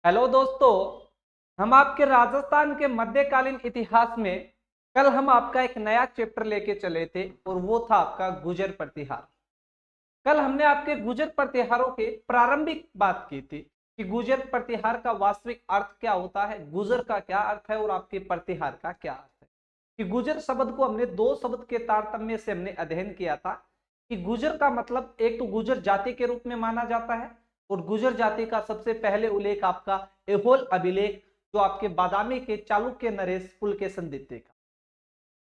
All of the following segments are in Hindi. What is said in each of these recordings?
हेलो दोस्तों। हम आपके राजस्थान के मध्यकालीन इतिहास में कल हम आपका एक नया चैप्टर लेके चले थे और वो था आपका गुर्जर प्रतिहार। कल हमने आपके गुर्जर प्रतिहारों के प्रारंभिक बात की थी कि गुर्जर प्रतिहार का वास्तविक अर्थ क्या होता है, गुर्जर का क्या अर्थ है और आपके प्रतिहार का क्या अर्थ है। कि गुर्जर शब्द को हमने दो शब्द के तारतम्य से हमने अध्ययन किया था कि गुर्जर का मतलब एक तो गुर्जर जाति के रूप में माना जाता है और गुर्जर जाति का सबसे पहले उल्लेख आपका एहोल अभिलेख जो आपके बादामी के चालुक्य नरेश पुलकेशन द्वितीय का।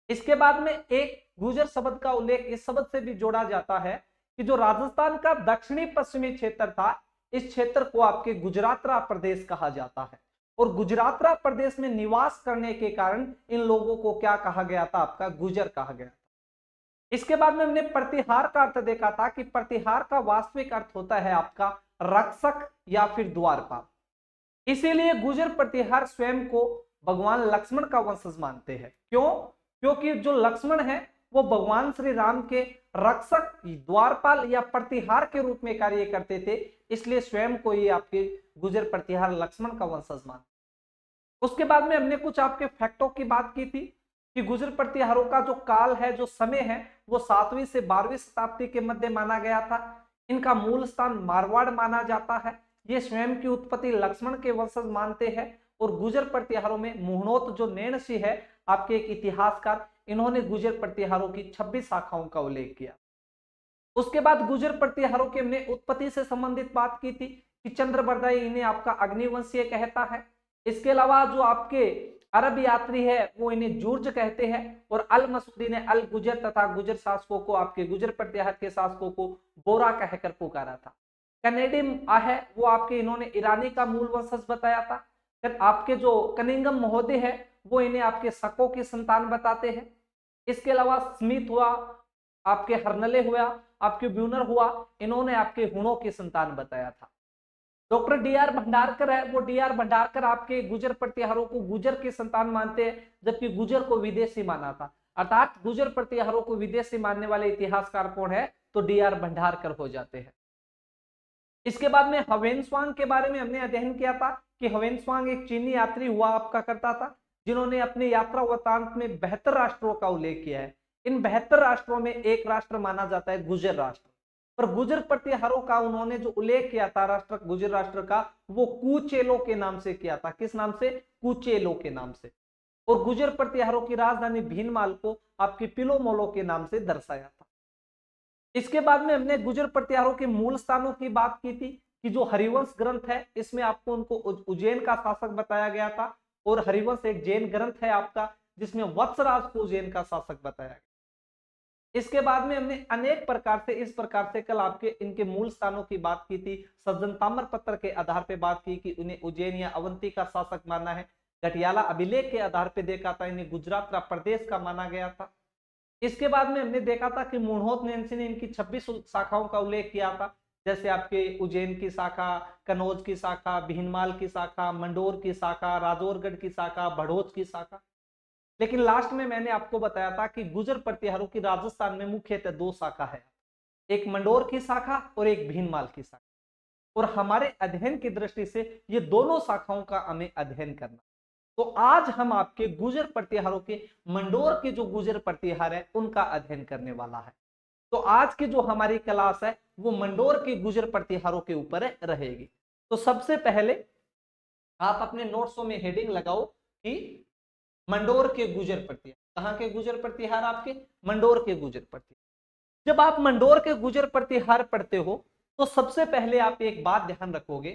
इसके बाद में एक गुर्जर शब्द का उल्लेख इस शब्द से भी जोड़ा जाता है कि जो राजस्थान का दक्षिणी पश्चिमी क्षेत्र था, इस क्षेत्र को आपके गुजरातरा प्रदेश कहा जाता है और गुजरातरा प्रदेश में निवास करने के कारण इन लोगों को क्या कहा गया था, आपका गुर्जर कहा गया। इसके बाद में हमने प्रतिहार का अर्थ देखा था कि प्रतिहार का वास्तविक अर्थ होता है आपका रक्षक या फिर द्वारपाल। इसीलिए गुर्जर प्रतिहार स्वयं को भगवान लक्ष्मण का वंशज मानते हैं। क्यों? क्योंकि जो लक्ष्मण है वो भगवान श्री राम के रक्षक, द्वारपाल या प्रतिहार के रूप में कार्य करते थे, इसलिए स्वयं को ये आपके गुर्जर प्रतिहार लक्ष्मण का वंशज मान। उसके बाद में हमने कुछ आपके फैक्टों की बात की थी कि गुर्जर प्रतिहारों का जो काल है, जो समय है, वो 7वीं से 12वीं शताब्दी के मध्य माना गया था। इनका मूल स्थान मारवाड़ माना जाता है। ये स्वयं की उत्पत्ति लक्ष्मण के वंशज मानते हैं और गुर्जर प्रतिहारों में मुहनोत जो नैणसी है, आपके एक इतिहासकार, इन्होंने गुर्जर प्रतिहारों की 26 शाखाओं का उल्लेख किया। उसके बाद गुर्जर प्रतिहारों की हमने उत्पत्ति से संबंधित बात की थी कि चंद्रबरदाई इन्हें आपका अग्निवंशीय कहता है। इसके अलावा जो आपके अरब यात्री है वो इन्हें जूर्ज कहते हैं और अल मसूदी ने अल गुजर तथा गुजर शासकों को, आपके गुजर प्रतिहार के शासकों को बोरा कहकर पुकारा था। कनेडी है वो आपके इन्होंने ईरानी का मूल वंशज बताया था। फिर आपके जो कनिंगम महोदय है वो इन्हें आपके शकों की संतान बताते हैं। इसके अलावा स्मिथ हुआ, आपके हरनले हुआ, आपके ब्यूनर हुआ, इन्होंने आपके हुणों की संतान बताया था। डॉक्टर डी आर भंडारकर है, वो डी आर भंडारकर आपके गुर्जर प्रतिहारों को गुर्जर की संतान मानते हैं, जबकि गुर्जर को विदेशी माना था। अर्थात गुर्जर प्रतिहारों को विदेशी मानने वाले इतिहासकार कौन है, तो डी आर भंडारकर हो जाते हैं। इसके बाद में हवेनस्वांग के बारे में हमने अध्ययन किया था कि हवेनस्वांग एक चीनी यात्री हुआ आपका करता था, जिन्होंने अपने यात्रा वृत्तांत में 72 राष्ट्रों का उल्लेख किया है। इन 72 राष्ट्रों में एक राष्ट्र माना जाता है गुर्जर राष्ट्र। पर गुर्जर प्रतिहारों का उन्होंने जो उल्लेख किया था राष्ट्र, गुर्जर राष्ट्र का, वो कूचेलो के नाम से किया था। किस नाम से? कूचेलो के नाम से। और गुर्जर प्रतिहारों की राजधानी भीनमाल को आपके पिलोमोलो के नाम से दर्शाया था। इसके बाद में हमने गुर्जर प्रतिहारों के मूल स्थानों की बात की थी कि जो हरिवंश ग्रंथ है इसमें आपको उनको उज्जैन का शासक बताया गया था और हरिवंश एक जैन ग्रंथ है आपका, जिसमें वत्सराज को उज्जैन का शासक बताया गया। इसके बाद में हमने अनेक प्रकार से, इस प्रकार से कल आपके इनके मूल स्थानों की बात की थी। सज्जन ताम्र पत्र के आधार पर बात की कि उन्हें उज्जैन या अवंती का शासक माना है। गटियाला अभिलेख के आधार पर देखा था इन्हें गुजरात प्रदेश का माना गया था। इसके बाद में हमने देखा था कि मुणहोत नैंसी ने इनकी 26 शाखाओं का उल्लेख किया था, जैसे आपके उज्जैन की शाखा, कनौज की शाखा, भीनमाल की शाखा, मंडोर की शाखा, राजौरगढ़ की शाखा, भड़ोच की शाखा। लेकिन लास्ट में मैंने आपको बताया था कि गुर्जर प्रतिहारों की राजस्थान में मुख्यतः 2 शाखा है, एक मंडोर की शाखा और एक भीनमाल की शाखा। और हमारे अध्ययन की दृष्टि से ये दोनों शाखाओं का हमें अध्ययन करना। तो आज हम आपके गुर्जर प्रतिहारों के, मंडोर के जो गुर्जर प्रतिहार है उनका अध्ययन करने वाला है। तो आज की जो हमारी क्लास है वो मंडोर के गुर्जर प्रतिहारों के ऊपर रहेगी। तो सबसे पहले आप अपने नोट्सों में हेडिंग लगाओ कि मंडोर के गुर्जर प्रतिहार। कहां के गुर्जर प्रतिहार? आपके मंडोर के गुर्जर प्रतिहार। जब आप मंडोर के गुर्जर प्रतिहार पढ़ते हो तो सबसे पहले आप एक बात ध्यान रखोगे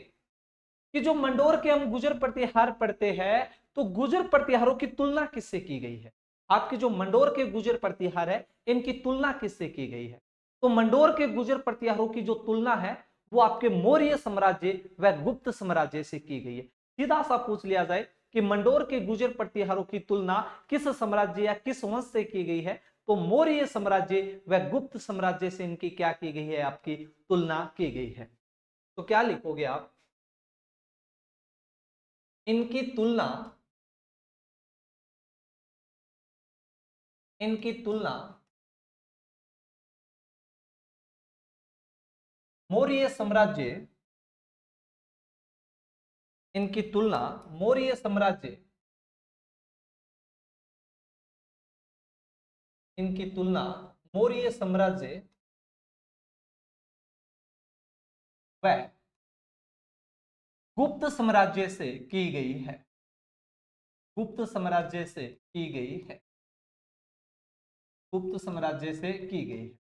कि जो मंडोर के हम गुर्जर प्रतिहार पढ़ते हैं तो गुर्जर प्रतिहारों की तुलना किससे की गई है? आपके जो मंडोर के गुर्जर प्रतिहार है इनकी तुलना किससे की गई है? तो मंडोर के गुर्जर प्रतिहारों की जो तुलना है वो आपके मौर्य साम्राज्य व गुप्त साम्राज्य से की गई है। सीधा सा पूछ लिया जाए कि मंडोर के गुर्जर प्रतिहारों की तुलना किस साम्राज्य या किस वंश से की गई है, तो मौर्य साम्राज्य व गुप्त साम्राज्य से इनकी क्या की गई है? आपकी तुलना की गई है। तो क्या लिखोगे आप? इनकी तुलना, इनकी तुलना मौर्य साम्राज्य इनकी तुलना मौर्य साम्राज्य, इनकी तुलना मौर्य साम्राज्य व गुप्त साम्राज्य से की गई है, गुप्त साम्राज्य से की गई है, गुप्त साम्राज्य से की गई है।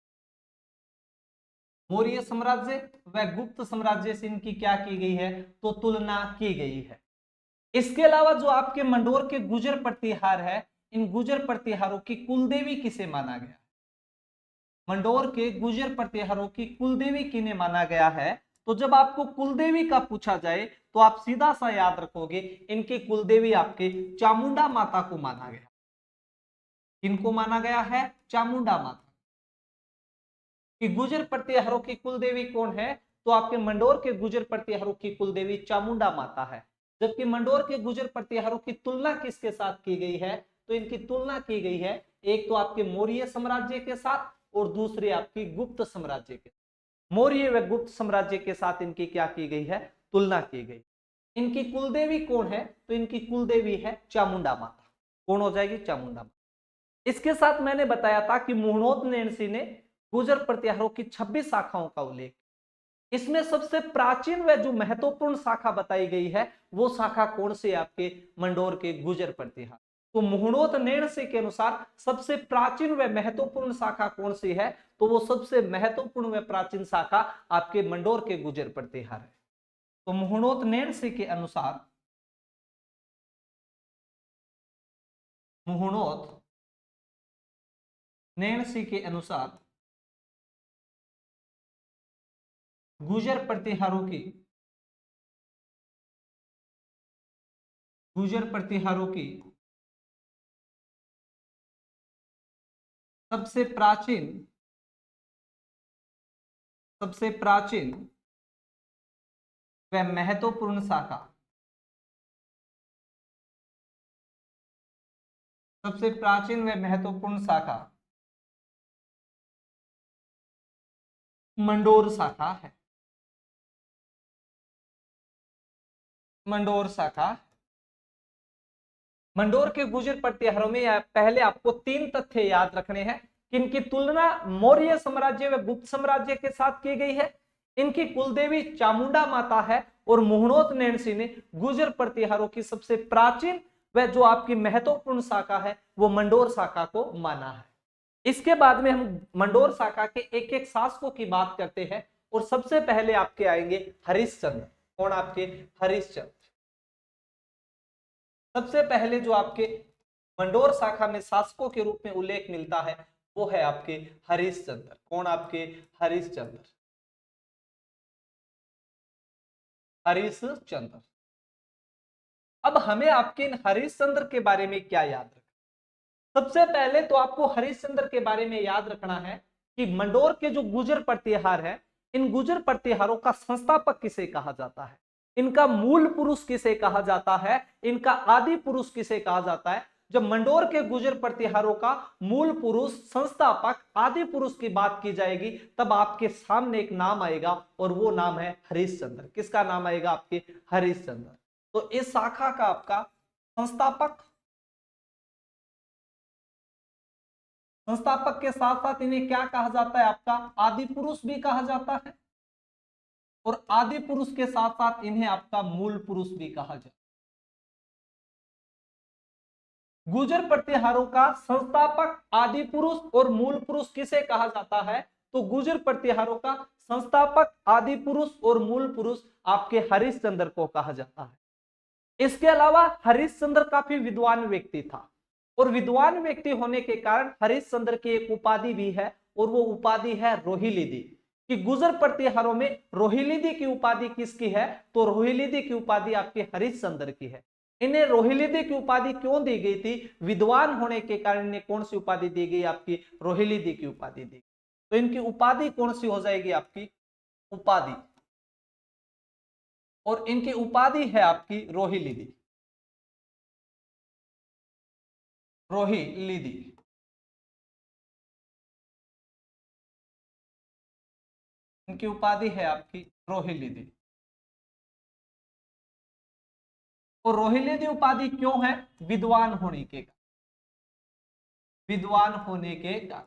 मौर्य साम्राज्य व गुप्त साम्राज्य से इनकी क्या की गई है, तो तुलना की गई है। इसके अलावा जो आपके मंडोर के गुजर प्रतिहार है, इन गुजर प्रतिहारों की कुलदेवी किसे माना गया? मंडोर के गुजर प्रतिहारों की कुलदेवी किन्हें माना गया है? तो जब आपको कुलदेवी का पूछा जाए तो आप सीधा सा याद रखोगे, इनकी कुलदेवी आपके चामुंडा माता को माना गया। किनको माना गया है? चामुंडा माता। कि गुजर प्रतिहारों की कुलदेवी कौन है? तो आपके मंडोर के गुजर प्रतिहारों की कुलदेवी चामुंडा माता है। जबकि मंडोर के गुजर प्रतिहारों की तुलना किसके साथ की गई है? तो इनकी तुलना की गई है एक तो आपके मौर्य साम्राज्य के साथ और दूसरी आपकी गुप्त साम्राज्य के। मौर्य व गुप्त साम्राज्य के साथ इनकी क्या की गई है? तुलना की गई। इनकी कुलदेवी कौन है? तो इनकी कुलदेवी है चामुंडा माता। कौन हो जाएगी? चामुंडा माता। इसके साथ मैंने बताया था कि मुहणोत नेणसी ने गुजर प्रतिहारों की 26 शाखाओं का उल्लेख। इसमें सबसे प्राचीन व जो महत्वपूर्ण शाखा बताई गई है वो शाखा कौन सी? आपके मंडोर के गुजर प्रतिहार। तो मुहणोत नेणसी के अनुसार सबसे प्राचीन व महत्वपूर्ण शाखा कौन सी है? तो वो सबसे महत्वपूर्ण व प्राचीन शाखा आपके मंडोर के गुजर प्रतिहार है। तो मुहणोत नेणसी के अनुसार, मुहणोत नेणसी के अनुसार गुजर प्रतिहारों की, गुजर प्रतिहारों की सबसे प्राचीन, सबसे प्राचीन व महत्वपूर्ण शाखा, सबसे प्राचीन व महत्वपूर्ण शाखा मंडोर शाखा है। मंडोर शाखा। मंडोर के गुजर प्रतिहारों में पहले आपको 3 तथ्य याद रखने हैं कि इनकी तुलना मौर्य साम्राज्य व गुप्त साम्राज्य के साथ की गई है, इनकी कुलदेवी चामुंडा माता है और मुहणोत नेणसी ने गुजर प्रतिहारों की सबसे प्राचीन व जो आपकी महत्वपूर्ण शाखा है वो मंडोर शाखा को माना है। इसके बाद में हम मंडोर शाखा के एक एक शासकों की बात करते हैं और सबसे पहले आपके आएंगे हरिश्चंद्र। कौन? आपके हरिश्चंद्र। सबसे पहले जो आपके मंडोर शाखा में शासकों के रूप में उल्लेख मिलता है वो है आपके हरिश्चंद्र। कौन? आपके हरिश्चंद्र। हरिश्चंद्र। अब हमें आपके इन हरिश्चंद्र के बारे में क्या याद रखना? सबसे पहले तो आपको हरिश्चंद्र के बारे में याद रखना है कि मंडोर के जो गुजर प्रतिहार है, इन गुजर प्रतिहारों का संस्थापक किसे कहा जाता है, इनका मूल पुरुष किसे कहा जाता है, इनका आदि पुरुष किसे कहा जाता है? जब मंडोर के गुजर प्रतिहारों का मूल पुरुष, संस्थापक, आदि पुरुष की बात की जाएगी तब आपके सामने एक नाम आएगा और वो नाम है हरिश्चंद्र। किसका नाम आएगा? आपके हरिश्चंद्र। तो इस शाखा का आपका संस्थापक, संस्थापक के साथ साथ इन्हें क्या कहा जाता है? आपका आदि पुरुष भी कहा जाता है और आदि पुरुष के साथ साथ इन्हें आपका मूल पुरुष भी कहा जाता है। गुजर प्रतिहारों का संस्थापक, आदि पुरुष और मूल पुरुष किसे कहा जाता है? तो गुजर प्रतिहारों का संस्थापक, आदि पुरुष और मूल पुरुष आपके हरिश्चंद्र को कहा जाता है। इसके अलावा हरिश्चंद्र काफी विद्वान व्यक्ति था और विद्वान व्यक्ति होने के कारण हरिश्चंद्र की एक उपाधि भी है और वो उपाधि है रोहिलिदी। कि गुजर प्रतिहारों में रोहिलिदी की उपाधि किसकी है? तो रोहिलिदी की उपाधि आपके हरिश्चंद्र की है। इन्हें रोहिलिदी की उपाधि क्यों दी गई थी? विद्वान होने के कारण इन्हें कौन सी उपाधि दी गई? आपकी रोहिलिदी की उपाधि दी। तो इनकी उपाधि कौन सी हो जाएगी? आपकी उपाधि, और इनकी उपाधि है आपकी रोहिलिदी। रोहिलिदी। इनकी उपाधि है आपकी रोहिलिदी। और रोहिल्लादी उपाधि क्यों है? विद्वान होने के कारण, विद्वान होने के कारण।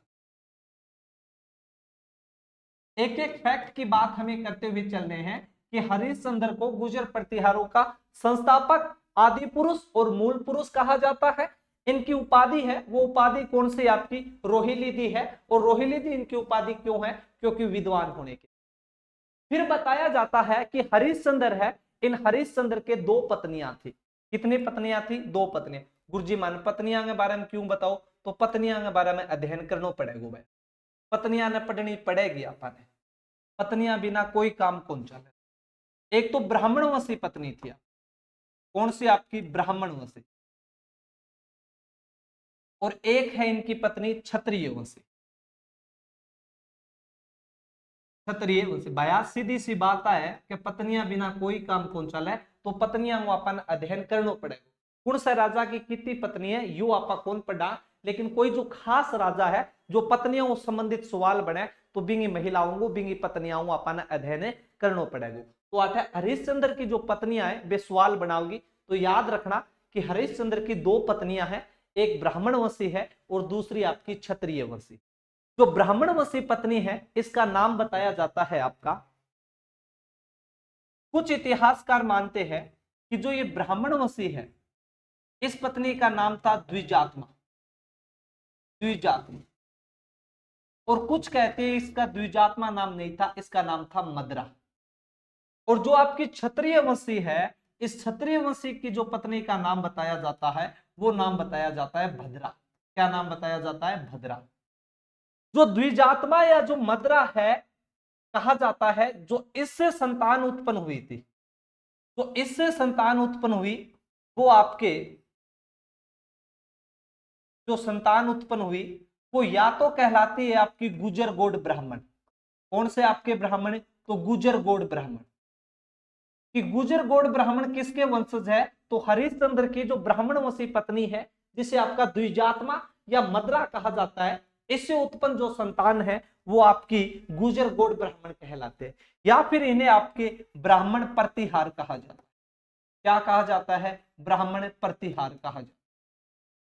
एक एक फैक्ट की बात हमें करते हुए चल रहे हैं कि हरिश्चंद्र को गुर्जर प्रतिहारों का संस्थापक, आदि पुरुष और मूल पुरुष कहा जाता है। इनकी उपाधि है, वो उपाधि कौन सी? आपकी रोहिल्लादी है। और रोहिल्लादी इनकी उपाधि क्यों है? क्योंकि विद्वान होने के। फिर बताया जाता है कि हरिश्चंद्र है, इन हरिश्चंद्र के दो पत्नियां थी। कितनी पत्नियां थी? दो पत्नियां। गुरुजी मान पत्नियां के बारे में क्यों बताओ? तो पत्नियां के बारे में अध्ययन करना पड़ेगा भाई, पत्नियां ने पढ़नी पड़ेगी आपने। पत्नियां बिना कोई काम कौन चले। एक तो ब्राह्मणवंशी पत्नी थी, कौन सी? आपकी ब्राह्मणवंशी। और एक है इनकी पत्नी क्षत्रिय वंशी। क्षत्रिय वंशी भैया, सीधी सी बात है कि पत्नियां बिना कोई काम कौन चले, तो पत्नियां वो अपन अध्ययन करना पड़ेगा। कौन सा राजा की कितनी पत्नी है यू आपा कौन पढ़ा, लेकिन कोई जो खास राजा है जो पत्नियों संबंधित सवाल बने तो बिंगी महिलाओं को, बिंगी पत्नियां अपन अध्ययन करना पड़ेगा। तो आता है हरिश्चंद्र की जो पत्नियां है वे सवाल बनाओगी, तो याद रखना कि हरिश्चंद्र की दो पत्नियां हैं, एक ब्राह्मण वंशी है और दूसरी आपकी क्षत्रिय वंशी। जो ब्राह्मणवंशी पत्नी है इसका नाम बताया जाता है आपका, कुछ इतिहासकार मानते हैं कि जो ये ब्राह्मणवंशी है इस पत्नी का नाम था द्विजात्मा, द्विजात्मा। और कुछ कहते हैं इसका द्विजात्मा नाम नहीं था, इसका नाम था मद्रा। और जो आपकी क्षत्रिय वंशी है, इस क्षत्रिय वंशी की जो पत्नी का नाम बताया जाता है वो नाम बताया जाता है भद्रा। क्या नाम बताया जाता है? भद्रा। जो द्विजात्मा या जो मद्रा है, कहा जाता है जो इससे संतान उत्पन्न हुई थी, तो इससे संतान उत्पन्न हुई वो आपके, जो संतान उत्पन्न हुई वो या तो कहलाती है आपकी गुजर गौड़ ब्राह्मण। कौन से आपके ब्राह्मण? तो गुजर गौड़ ब्राह्मण। कि गुजर गौड़ ब्राह्मण किसके वंशज है? तो हरिश्चंद्र की जो ब्राह्मण वंशी पत्नी है जिसे आपका द्विजात्मा या मद्रा कहा जाता है, इससे उत्पन्न जो संतान है वो आपकी गुजर गौड़ ब्राह्मण कहलाते हैं। या फिर इन्हें आपके ब्राह्मण प्रतिहार कहा जाता है। क्या कहा जाता है? ब्राह्मण प्रतिहार कहा जाता है।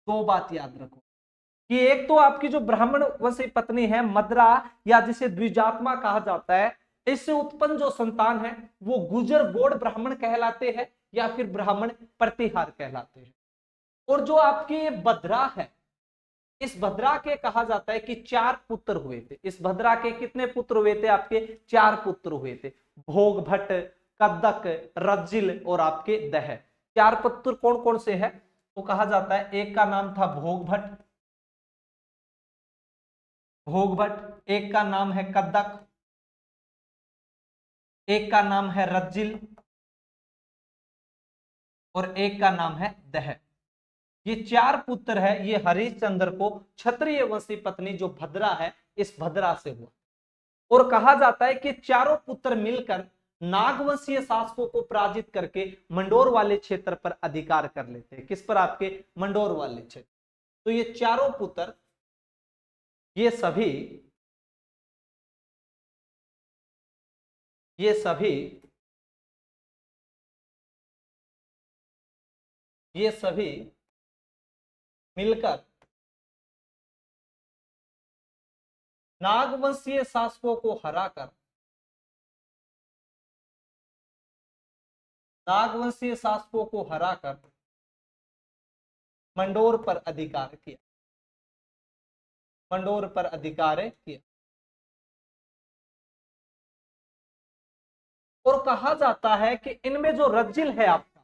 दो बात याद रखो कि एक तो आपकी जो ब्राह्मण वंशी पत्नी है मद्रा, या जिसे द्विजात्मा कहा जाता है, इससे उत्पन्न जो संतान है वो गुजर गौड़ ब्राह्मण कहलाते हैं या फिर ब्राह्मण प्रतिहार कहलाते हैं। और जो आपकी ये भद्रा है, इस भद्रा के कहा जाता है कि 4 पुत्र हुए थे। इस भद्रा के कितने पुत्र हुए थे? आपके 4 पुत्र हुए थे, भोग भट्ट, कद्दक, रज्जिल और आपके दह। 4 पुत्र कौन कौन से हैं? तो कहा जाता है एक का नाम था भोग भट्ट, भोग भट्ट, एक का नाम है कद्दक, एक का नाम है रज्जिल और एक का नाम है दह। ये 4 पुत्र है, ये हरिश्चंद्र को क्षत्रिय वंशी पत्नी जो भद्रा है इस भद्रा से हुआ। और कहा जाता है कि चारों पुत्र मिलकर नागवंशीय शासकों को पराजित करके मंडोर वाले क्षेत्र पर अधिकार कर लेते हैं। किस पर? आपके मंडोर वाले क्षेत्र। तो ये चारों पुत्र ये सभी मिलकर नागवंशीय शासकों को हराकर मंडोर पर अधिकार किया, मंडोर पर अधिकार किया। और कहा जाता है कि इनमें जो रज्जिल है आपका,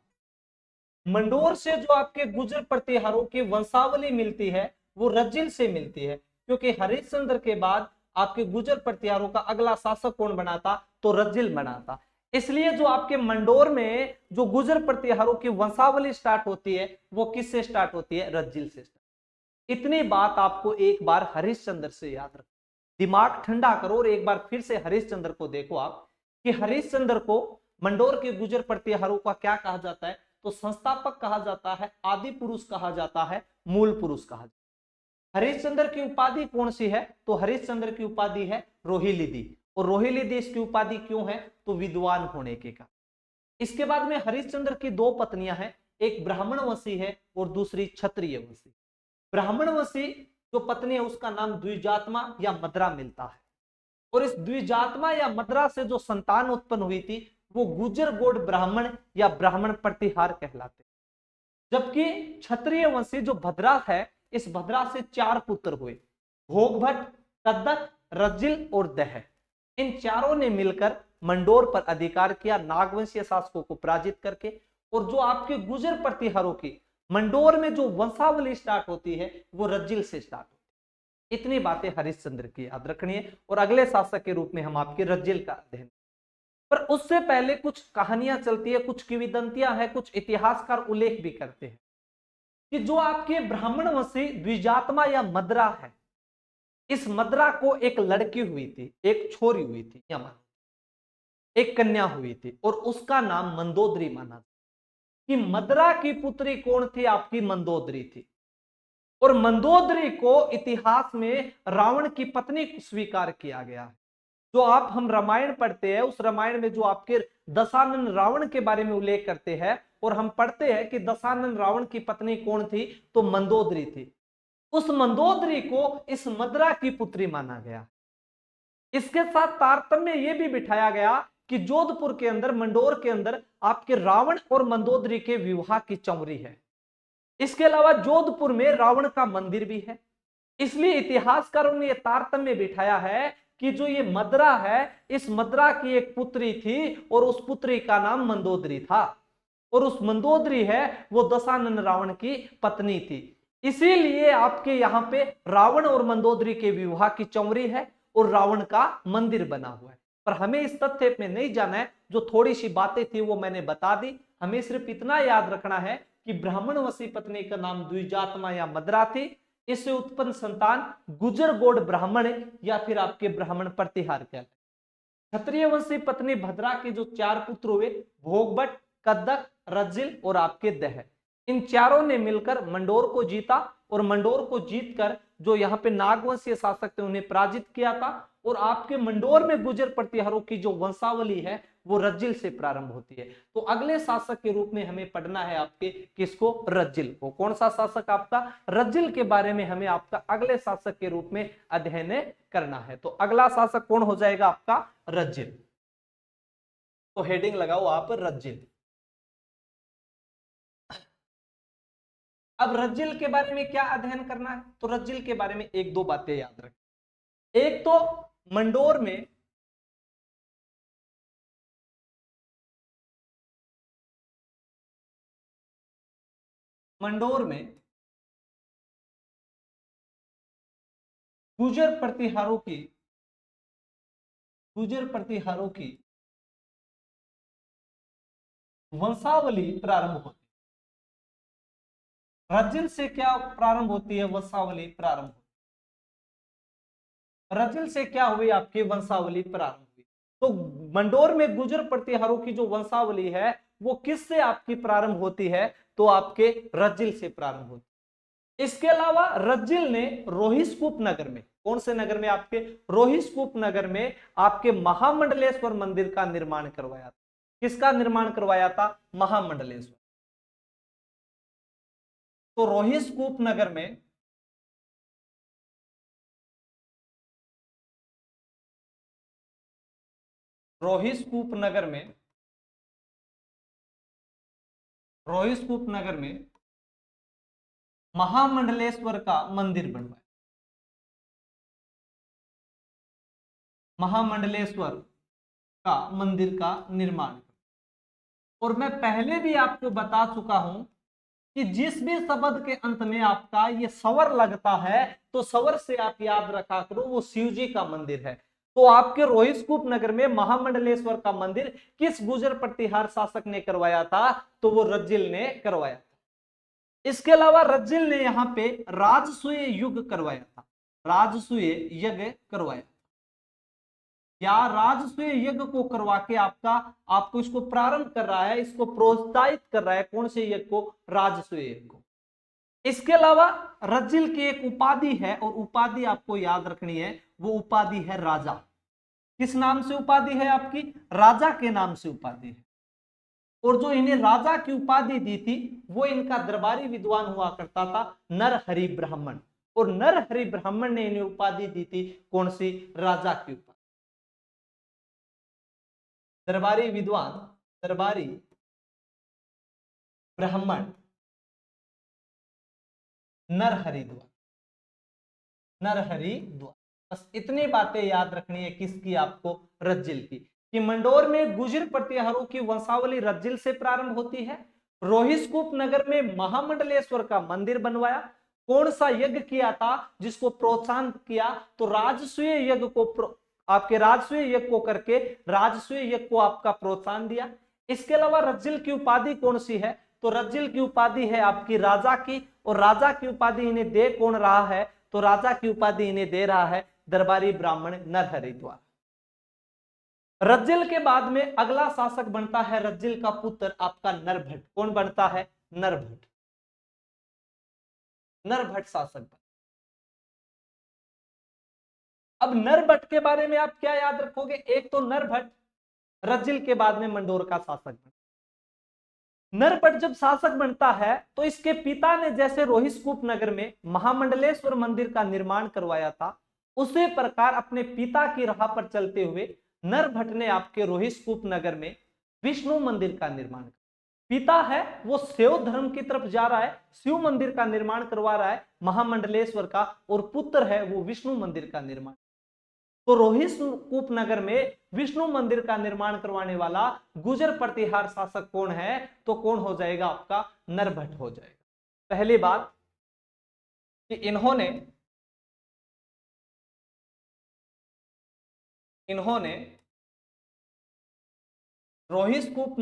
मंडोर से जो आपके गुजर प्रतिहारों की वंशावली मिलती है वो रज्जिल से मिलती है, क्योंकि हरिश्चंद्र के बाद आपके गुजर प्रतिहारों का अगला शासक कौन बना था? तो रज्जिल बना था। इसलिए जो आपके मंडोर में जो गुजर प्रतिहारों की वंशावली स्टार्ट होती है वो किससे स्टार्ट होती है? रज्जिल से। इतनी बात आपको एक बार हरिश्चंद्र से याद रखो, दिमाग ठंडा करो और एक बार फिर से हरिश्चंद्र को देखो आप कि हरिश्चंद्र को मंडोर के गुजर प्रतिहारों का क्या कहा जाता है? तो संस्थापक कहा जाता है, आदि पुरुष कहा जाता है, मूल पुरुष कहा जाता है। हरिश्चंद्र की उपाधि कौन सी है? तो हरिश्चंद्र की उपाधि है रोहिल्लादी। और रोहिल्लादी इसकी उपाधि क्यों है? तो विद्वान होने के कारण। इसके बाद में हरिश्चंद्र की 2 पत्नियां हैं, एक ब्राह्मण वंशी है और दूसरी क्षत्रिय वंशी। ब्राह्मण वंशी जो पत्नी है उसका नाम द्विजात्मा या मद्रा मिलता है, और इस द्विजात्मा या मद्रा से जो संतान उत्पन्न हुई थी वो गुजर गोड ब्राह्मण या ब्राह्मण प्रतिहार कहलाते। जबकि क्षत्रिय वंशी जो भद्रा है, इस भद्रा से 4 पुत्र हुए, भोगभट, कद्दक, रज्जिल और दह। इन चारों ने मिलकर मंडोर पर अधिकार किया नागवंशीय शासकों को पराजित करके। और जो आपके गुजर प्रतिहारों की मंडोर में जो वंशावली स्टार्ट होती है वो रज्जिल से स्टार्ट होती है। इतनी बातें हरिश्चंद्र की याद रखनी है, और अगले शासक के रूप में हम आपके रज्जिल का अध्ययन। पर उससे पहले कुछ कहानियां चलती है, कुछ किंवदंतियां हैं, कुछ इतिहासकार उल्लेख भी करते हैं कि जो आपके ब्राह्मण वंशी द्विजात्मा या मद्रा है, इस मद्रा को एक लड़की हुई थी, एक छोरी हुई थी, या मानो एक कन्या हुई थी, और उसका नाम मंदोदरी माना था। कि मद्रा की पुत्री कौन थी? आपकी मंदोदरी थी। और मंदोदरी को इतिहास में रावण की पत्नी स्वीकार किया गया है। जो हम रामायण पढ़ते हैं, उस रामायण में जो आपके दशानन रावण के बारे में उल्लेख करते हैं, और हम पढ़ते हैं कि दशानन रावण की पत्नी कौन थी, तो मंदोदरी थी। उस मंदोदरी को इस मद्रा की पुत्री माना गया। इसके साथ तारतम्य यह भी बिठाया गया कि जोधपुर के अंदर, मंडोर के अंदर आपके रावण और मंदोदरी के विवाह की चौरी है। इसके अलावा जोधपुर में रावण का मंदिर भी है। इसलिए इतिहासकारों ने यह तारतम्य बिठाया है कि जो ये मद्रा है, इस मद्रा की एक पुत्री थी और उस पुत्री का नाम मंदोदरी था, और उस मंदोदरी है वो दशानन रावण की पत्नी थी। इसीलिए आपके यहां पे रावण और मंदोदरी के विवाह की चौरी है और रावण का मंदिर बना हुआ है। पर हमें इस तथ्य में नहीं जाना है, जो थोड़ी सी बातें थी वो मैंने बता दी। हमें सिर्फ इतना याद रखना है कि ब्राह्मण वंशी पत्नी का नाम द्विजात्मा या मद्रा थी। इससे उत्पन्न संतान गुजर गोड ब्राह्मण या फिर आपके ब्राह्मण प्रतिहार कहलाते। क्षत्रिय वंशी पत्नी भद्रा के जो 4 पुत्र हुए, भोगभट, कद्दक, रज्जिल और आपके दह, इन चारों ने मिलकर मंडोर को जीता, और मंडोर को जीतकर जो यहाँ पे नागवंशीय शासक थे उन्हें पराजित किया था। और आपके मंडोर में गुजर प्रतिहारों की जो वंशावली है वो रज्जिल से प्रारंभ होती है। तो अगले शासक के रूप में हमें पढ़ना है आपके किसको? रज्जिल को। कौन सा शासक? आपका रज्जिल के बारे में हमें आपका अगले शासक के रूप में अध्ययन करना है। तो अगला शासक कौन हो जाएगा? आपका रज्जिल। तो हेडिंग लगाओ आप रज्जिल। अब रज्जिल के बारे में क्या अध्ययन करना है? तो रज्जिल के बारे में एक दो बातें याद रखें। एक तो मंडोर में गुजर प्रतिहारों की वंशावली प्रारंभ होती है। रज्जिल से क्या प्रारंभ होती है? वंशावली प्रारंभ। रज्जिल से क्या हुई? आपकी वंशावली प्रारंभ हुई। तो मंडोर में गुजर प्रतिहारों की जो वंशावली है वो किससे आपकी प्रारंभ होती है? तो आपके रज्जिल से प्रारंभ होती है। इसके अलावा रज्जिल ने रोहिस्कूप नगर में, कौन से नगर में? आपके रोहिस्कूप नगर में आपके महामंडलेश्वर मंदिर का निर्माण करवाया था। किसका निर्माण करवाया था? महामंडलेश्वर। तो रोहिस्कूप नगर में रोहिस्कूप नगर में रोहिस्कूप नगर में महामंडलेश्वर का मंदिर बनवाया। महामंडलेश्वर का मंदिर का निर्माण। और मैं पहले भी आपको बता चुका हूं कि जिस भी शब्द के अंत में आपका ये स्वर लगता है तो स्वर से आप याद रखा करो वो शिव जी का मंदिर है। तो आपके रोहिस्कूप नगर में महामंडलेश्वर का मंदिर किस गुजर प्रतिहार शासक ने करवाया था? तो वो रज्जिल ने करवाया था। इसके अलावा रज्जिल ने यहाँ पे राजसूय युग करवाया था। राजसूय यज्ञ करवाया, या राजसूय यज्ञ को करवा के आपको इसको प्रारंभ कर रहा है, इसको प्रोत्साहित कर रहा है। कौन से यज्ञ को? राजसूय यज्ञ को। इसके अलावा रज्जिल की एक उपाधि है, और उपाधि आपको याद रखनी है, वो उपाधि है राजा। किस नाम से उपाधि है आपकी? राजा के नाम से उपाधि है। और जो इन्हें राजा की उपाधि दी थी वो इनका दरबारी विद्वान हुआ करता था, नरहरि ब्राह्मण। और नरहरि ब्राह्मण ने इन्हें उपाधि दी थी, कौन सी? राजा की उपाधि। दरबारी विद्वान, दरबारी ब्राह्मण नरहरि द्वारा, नरहरि द्वारा। बस इतनी बातें याद रखनी है किसकी? आपको रज्जिल की। कि मंडोर में गुर्जर प्रतिहारों की वंशावली रज्जिल से प्रारंभ होती है। रोहिस्कूप नगर में महामंडलेश्वर का मंदिर बनवाया। कौन सा यज्ञ किया था जिसको प्रोत्साहन किया? तो राजसूय यज्ञ को, आपके राजसूय यज्ञ को करके राजसूय यज्ञ को आपका प्रोत्साहन दिया। इसके अलावा रज्जिल की उपाधि कौन सी है? तो रज्जिल की उपाधि है आपकी राजा की। और राजा की उपाधि इन्हें दे कौन रहा है? तो राजा की उपाधि इन्हें दे रहा है दरबारी ब्राह्मण नरहरि द्वारा। रज्जिल के बाद में अगला शासक बनता है रज्जिल का पुत्र आपका नरभट्ट। कौन बनता है? नरभट्ट। नरभट्ट शासक बन। अब नरभट्ट के बारे में आप क्या याद रखोगे? एक तो नरभट्ट रज्जिल के बाद में मंडोर का शासक बन। नरभट्ट जब शासक बनता है तो इसके पिता ने जैसे रोहिस्कूप नगर में महामंडलेश्वर मंदिर का निर्माण करवाया था, उसी प्रकार अपने पिता की राह पर चलते हुए नरभट्ट ने आपके रोहिस्कूप नगर में विष्णु मंदिर का निर्माण किया। पिता है वो शैव धर्म की तरफ जा रहा है, शिव मंदिर का निर्माण करवा रहा है महामंडलेश्वर का, और पुत्र है वो विष्णु मंदिर का निर्माण। तो रोहिस्कूप नगर में विष्णु मंदिर का निर्माण करवाने वाला गुर्जर प्रतिहार शासक कौन है? तो कौन हो जाएगा? आपका नरभट्ट हो जाएगा। पहली बात कि इन्होंने रोहिस्कूप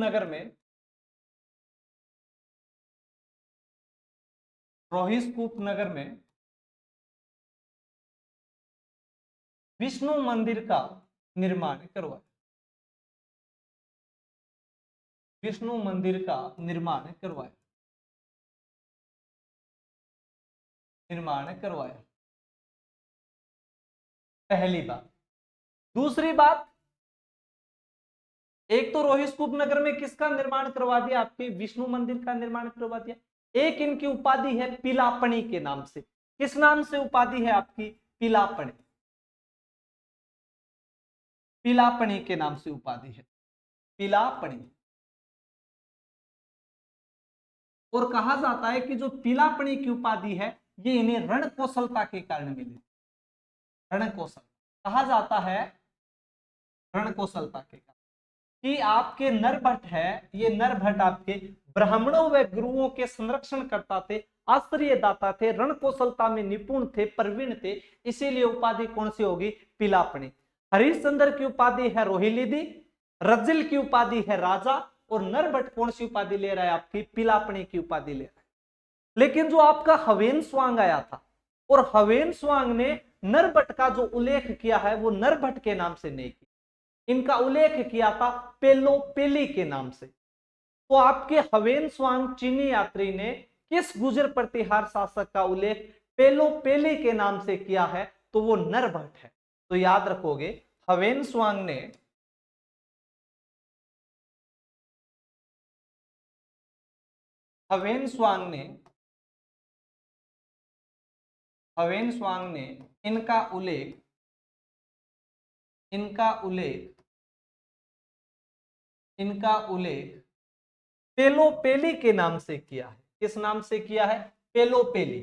नगर में विष्णु मंदिर का निर्माण करवाया। विष्णु मंदिर का निर्माण करवाया। पहली बात। दूसरी बात, एक तो रोहिस्कूप नगर में किसका निर्माण करवा दिया? आपके विष्णु मंदिर का निर्माण करवा दिया। एक इनकी उपाधि है पिलापणी के नाम से। किस नाम से उपाधि है आपकी? पिलापणी। पिलापणी के नाम से उपाधि है, पिलापणी। और कहा जाता है कि जो पिलापणी की उपाधि है ये इन्हें रण कौशलता के कारण मिली। रण कौशल कहा जाता है, रण कौशलता के कारण कि आपके नरभट्ट है, ये नरभट्ट आपके ब्राह्मणों व गुरुओं के संरक्षण करता थे, आश्रय दाता थे, रण कौशलता में निपुण थे, प्रवीण थे, इसीलिए उपाधि कौन सी होगी? पिलापणी। हरिश्चंद्र की उपाधि है रोहिलिदी, रज्जिल की उपाधि है राजा, और नरभट्ट कौन सी उपाधि ले रहा है? आपकी पिलापणी की उपाधि ले रहा है। लेकिन जो आपका हवेन स्वांग आया था, और हवेन स्वांग ने नरभट्ट का जो उल्लेख किया है वो नरभट्ट के नाम से नहीं किया, इनका उल्लेख किया था पेलो पेली के नाम से। तो आपके हवेन स्वांग चीनी यात्री ने किस गुर्जर प्रतिहार शासक का उल्लेख पेलो पेली के नाम से किया है? तो वो नरभट्ट है। तो याद रखोगे हवेन स्वांग ने इनका उल्लेख पेलोपेली के नाम से किया है। किस नाम से किया है? पेलोपेली।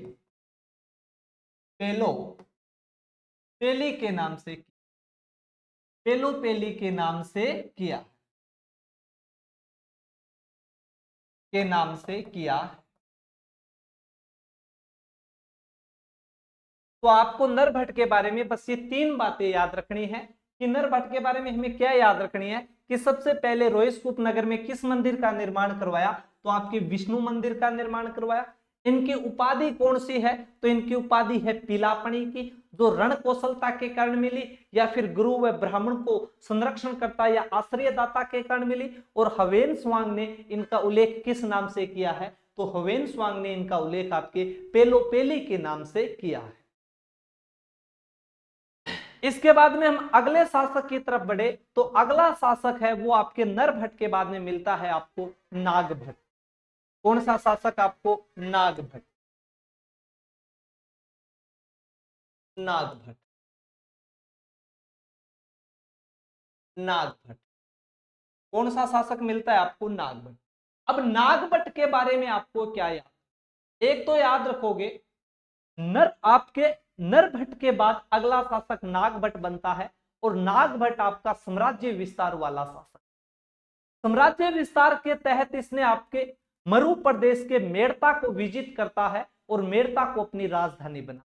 पेलोपेली के नाम से, पेलोपेली के नाम से किया, तो आपको नरभट्ट के बारे में बस ये तीन बातें याद रखनी है। कि नरभट्ट के बारे में हमें क्या याद रखनी है? कि सबसे पहले रोहिस्कूप नगर में किस मंदिर का निर्माण करवाया? तो आपके विष्णु मंदिर का निर्माण करवाया। इनकी उपाधि कौन सी है? तो इनकी उपाधि है पिलापणी की, जो रण कौशलता के कारण मिली, या फिर गुरु व ब्राह्मण को संरक्षण करता या आश्रयदाता के कारण मिली। और हवेन स्वांग ने इनका उल्लेख किस नाम से किया है? तो हवेन स्वांग ने इनका उल्लेख आपके पेलोपेली के नाम से किया है। इसके बाद में हम अगले शासक की तरफ बढ़े तो अगला शासक है वो आपके नरभट्ट के बाद में मिलता है आपको नागभट्ट। कौन सा शासक आपको? नागभट्ट। नागभट्ट। नागभट्ट। कौन सा शासक मिलता है आपको? नागभट्ट। अब नागभट्ट के बारे में आपको क्या याद? एक तो याद रखोगे आपके नरभट्ट के बाद अगला शासक नागभट्ट बनता है और नागभट्ट आपका साम्राज्य विस्तार वाला शासक। साम्राज्य विस्तार के तहत इसने आपके मरु प्रदेश के मेड़ता को विजित करता है और मेड़ता को अपनी राजधानी बना।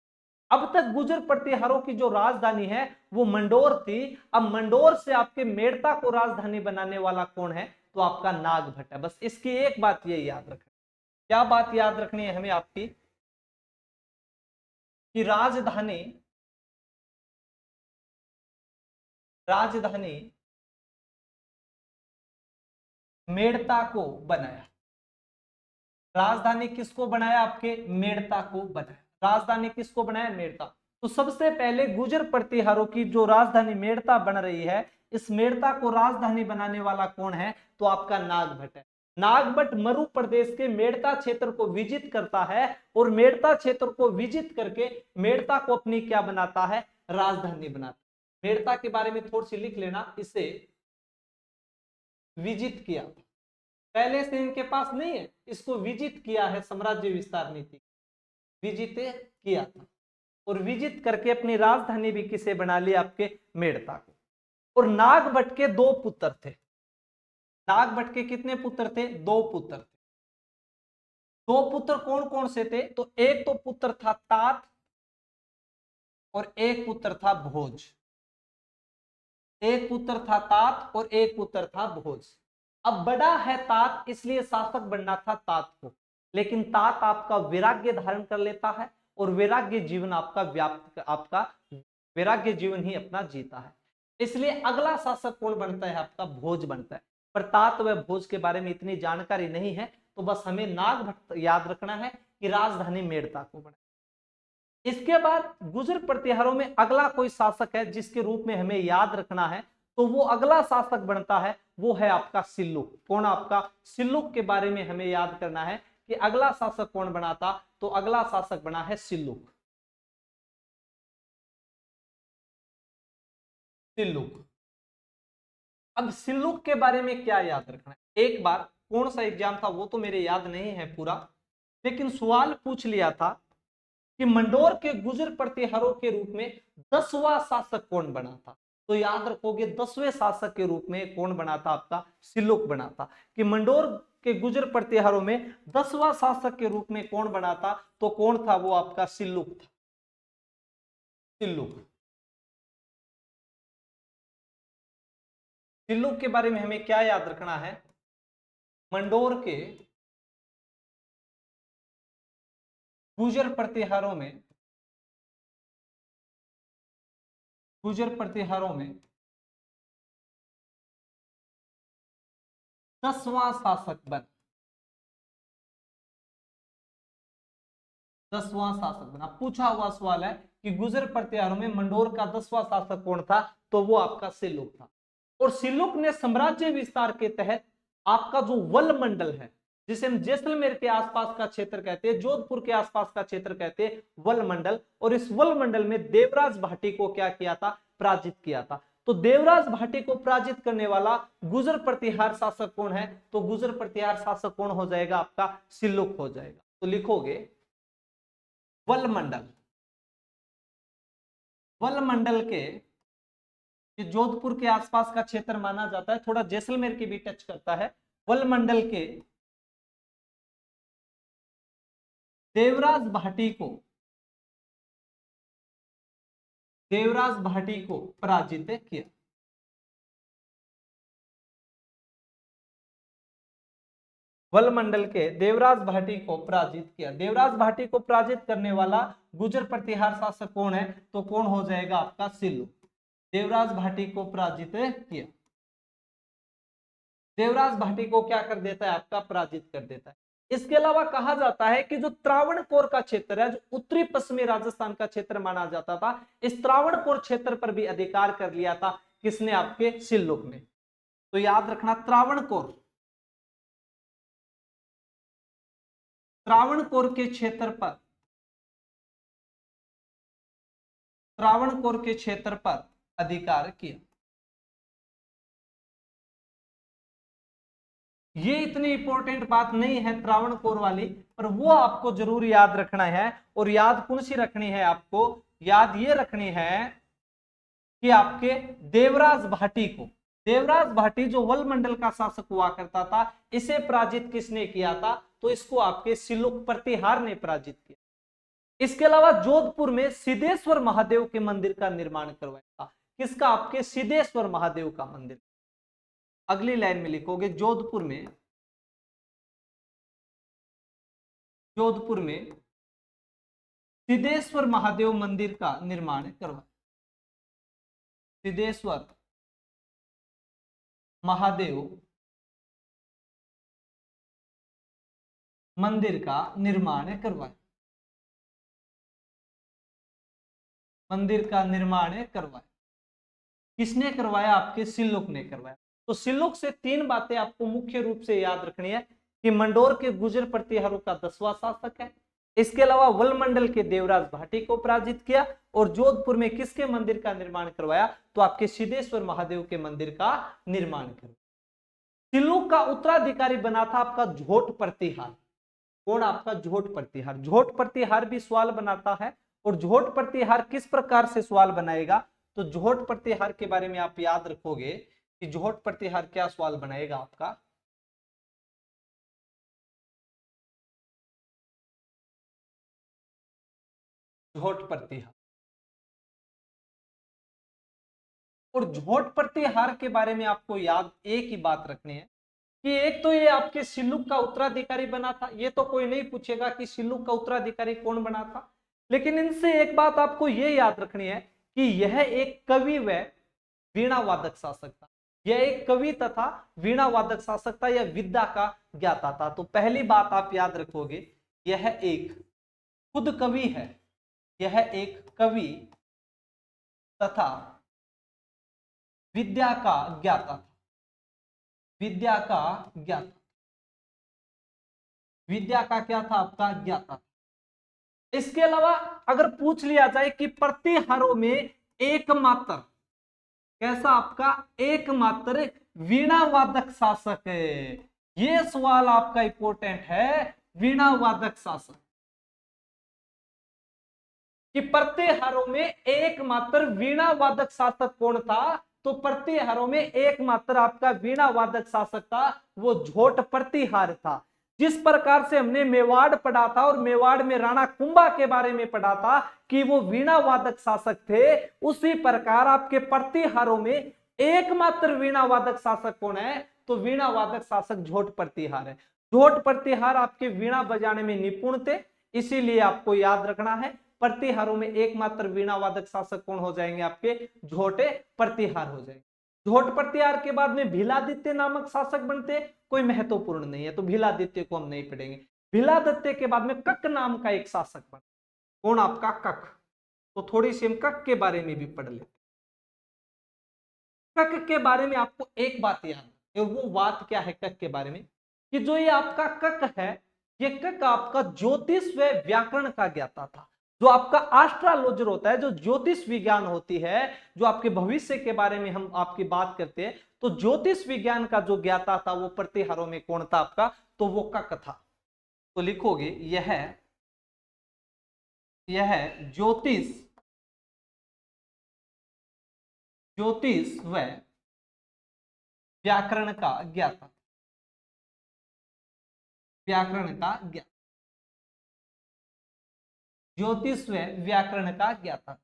अब तक गुर्जर प्रतिहारों की जो राजधानी है वो मंडोर थी। अब मंडोर से आपके मेड़ता को राजधानी बनाने वाला कौन है? तो आपका नागभट्ट है। बस इसकी एक बात ये याद रखनी। क्या बात याद रखनी है हमें आपकी? कि राजधानी राजधानी मेड़ता को बनाया। राजधानी किसको बनाया? आपके मेड़ता को बनाया। राजधानी किसको बनाया? मेड़ता। तो सबसे पहले गुर्जर प्रतिहारों की जो राजधानी मेड़ता बन रही है, इस मेड़ता को राजधानी बनाने वाला कौन है? तो आपका नागभट्ट है। नागभट्ट मरु प्रदेश के मेड़ता क्षेत्र को विजित करता है और मेड़ता क्षेत्र को विजित करके मेड़ता को अपनी क्या बनाता है? राजधानी बनाता है। मेड़ता के बारे में थोड़ी सी लिख लेना, इसे विजित किया, पहले से इनके पास नहीं है, इसको विजिट किया है। साम्राज्य विस्तार नीति विजित किया था और विजित करके अपनी राजधानी भी किसे बना लिया? आपके मेड़ता को। और नागभट्ट के दो पुत्र थे। नागभट्ट के कितने पुत्र थे? दो पुत्र थे। दो पुत्र कौन कौन से थे? तो एक तो पुत्र था तात और एक पुत्र था भोज। एक पुत्र था तात और एक पुत्र था भोज। अब बड़ा है तात, इसलिए शासक बनना था तात को, लेकिन तात आपका वैराग्य धारण कर लेता है और वैराग्य जीवन आपका वैराग्य जीवन ही अपना जीता है। इसलिए अगला शासक कौन बनता है? आपका भोज बनता है। पर तात व भोज के बारे में इतनी जानकारी नहीं है, तो बस हमें नागभट्ट याद रखना है कि राजधानी मेड़ता को बना। इसके बाद गुर्जर प्रतिहारों में अगला कोई शासक है जिसके रूप में हमें याद रखना है, तो वो अगला शासक बनता है, वो है आपका सिल्लुक। कौन? आपका सिल्लुक के बारे में हमें याद करना है कि अगला शासक कौन बना था? तो अगला शासक बना है सिल्लुक। सिल्लुक। अब सिल्लुक के बारे में क्या याद रखना है? एक बार कौन सा एग्जाम था वो तो मेरे याद नहीं है पूरा, लेकिन सवाल पूछ लिया था कि मंडोर के गुर्जर प्रतिहारों के रूप में 10वां शासक कौन बना था? तो याद रखोगे 10वें शासक के रूप में कौन बना था? आपका सिल्लुक बना था। कि मंडोर के गुर्जर प्रतिहारों में 10वां शासक के रूप में कौन बना था? तो कौन था? वो आपका सिल्लुक था। सिल्लुक। सिल्लुक के बारे में हमें क्या याद रखना है? मंडोर के गुर्जर प्रतिहारों में 10वां शासक बना। 10वां शासक बना। पूछा हुआ सवाल है कि गुर्जर प्रतिहारों में मंडोर का 10वां शासक कौन था? तो वो आपका सिल्लुक था। और सिल्लुक ने साम्राज्य विस्तार के तहत आपका जो वल मंडल है, जिसे हम जैसलमेर के आसपास का क्षेत्र कहते हैं, जोधपुर के आसपास का क्षेत्र कहते हैं वल मंडल, और इस वल मंडल में देवराज भाटी को क्या किया था? पराजित किया था। तो देवराज भाटी को पराजित करने वाला गुर्जर प्रतिहार शासक कौन है? तो गुर्जर प्रतिहार शासक कौन हो जाएगा? आपका सिल्लुक हो जाएगा। तो लिखोगे वल मंडल। वल मंडल के, ये जोधपुर के आसपास का क्षेत्र माना जाता है, थोड़ा जैसलमेर की भी टच करता है। वल मंडल के देवराज भाटी को पराजित किया। वल मंडल के देवराज भाटी को पराजित किया। देवराज भाटी को पराजित करने वाला गुर्जर प्रतिहार शासक कौन है? तो कौन हो जाएगा? आपका सिल्लुक। देवराज भाटी को पराजित किया। देवराज भाटी को क्या कर देता है? आपका पराजित कर देता है। इसके अलावा कहा जाता है कि जो त्रावणकोर का क्षेत्र है, जो उत्तरी पश्चिमी राजस्थान का क्षेत्र माना जाता था, इस त्रावणकोर क्षेत्र पर भी अधिकार कर लिया था किसने, आपके सिल्लुक ने। तो याद रखना, त्रावणकोर के क्षेत्र पर, त्रावणकोर के क्षेत्र पर अधिकार किया। ये इतनी इंपॉर्टेंट बात नहीं है त्रावणकोर वाली, पर वो आपको जरूर याद रखना है। और याद कौन सी रखनी है आपको, याद ये रखनी है कि आपके देवराज भाटी को, देवराज भाटी जो वल मंडल का शासक हुआ करता था, इसे पराजित किसने किया था, तो इसको आपके सिल्लुक प्रतिहार ने पराजित किया। इसके अलावा जोधपुर में सिद्धेश्वर महादेव के मंदिर का निर्माण करवाया था। किसका, आपके सिद्धेश्वर महादेव का मंदिर। अगली लाइन में लिखोगे जोधपुर में, जोधपुर में सिद्धेश्वर महादेव मंदिर का निर्माण करवाया। सिद्धेश्वर महादेव मंदिर का निर्माण करवाया, मंदिर का निर्माण करवाया। किसने करवाया, आपके सिल्लुक ने करवाया। तो सिल्लुक से तीन बातें आपको मुख्य रूप से याद रखनी है कि मंडोर के गुर्जर प्रतिहारों का 10वां शासक है, इसके अलावा वलमंडल के देवराज भाटी को पराजित किया, और जोधपुर में किसके मंदिर का निर्माण करवाया, तो आपके सिद्धेश्वर महादेव के मंदिर का निर्माण करवाया। सिल्लुक का उत्तराधिकारी बना था आपका झोट प्रतिहार। कौन, आपका झोट प्रतिहार। झोट प्रतिहार भी सवाल बनाता है, और झोट प्रतिहार किस प्रकार से सवाल बनाएगा, तो झोट प्रतिहार के बारे में आप याद रखोगे कि झोट प्रतिहार क्या सवाल बनाएगा आपका। झोट प्रतिहार, और झोट प्रतिहार के बारे में आपको याद एक ही बात रखनी है कि एक तो ये आपके सिल्लुक का उत्तराधिकारी बना था, ये तो कोई नहीं पूछेगा कि सिल्लुक का उत्तराधिकारी कौन बना था, लेकिन इनसे एक बात आपको ये याद रखनी है कि यह एक कवि व वीणा वादक शासक था। यह एक कवि तथा वीणा वादक शासक था, यह विद्या का ज्ञाता था। तो पहली बात आप याद रखोगे, यह एक खुद कवि है, यह एक कवि तथा विद्या का ज्ञाता था, विद्या का ज्ञाता, विद्या का क्या था, आपका ज्ञाता। इसके अलावा अगर पूछ लिया जाए कि प्रतिहारों में एकमात्र, कैसा, आपका एकमात्र वीणा वादक शासक है, ये सवाल आपका इंपॉर्टेंट है। वीणा वादक शासक, कि प्रतिहारों में एकमात्र वीणा वादक शासक कौन था, तो प्रतिहारों में एकमात्र आपका वीणा वादक शासक था, वो झोट प्रतिहार था। जिस प्रकार से हमने मेवाड़ पढ़ा था, और मेवाड़ में राणा कुंभा के बारे में पढ़ा था कि वो वीणा वादक शासक थे, उसी प्रकार आपके प्रतिहारों में एकमात्र वीणा वादक शासक कौन है, तो वीणा वादक शासक झोट प्रतिहार है। झोट प्रतिहार आपके वीणा बजाने में निपुण थे, इसीलिए आपको याद रखना है प्रतिहारों में एकमात्र वीणा वादक शासक कौन हो जाएंगे, आपके झोटे प्रतिहार हो जाएंगे। झोट प्रतिहार के बाद में भीलादित्य नामक शासक बनते, कोई महत्वपूर्ण नहीं है, तो भीलादित्य को हम नहीं पढ़ेंगे। भीलादित्य के बाद में कक नाम का एक शासक बना, कौन, आपका कक। तो थोड़ी सी हम कक के बारे में भी पढ़ लेते। कक के बारे में आपको एक बात याद है, और वो बात क्या है कक के बारे में, कि जो ये आपका कक है, ये कक आपका ज्योतिष व व्याकरण का ज्ञाता था। जो आपका एस्ट्रोलॉजर होता है, जो ज्योतिष विज्ञान होती है, जो आपके भविष्य के बारे में हम आपकी बात करते हैं, तो ज्योतिष विज्ञान का जो ज्ञाता था वो प्रतिहारों में कौन था आपका, तो वो कक था। तो लिखोगे यह ज्योतिष, ज्योतिष व व्याकरण का ज्ञाता, व्याकरण का ज्ञाता, ज्योतिष व व्याकरण का ज्ञाता।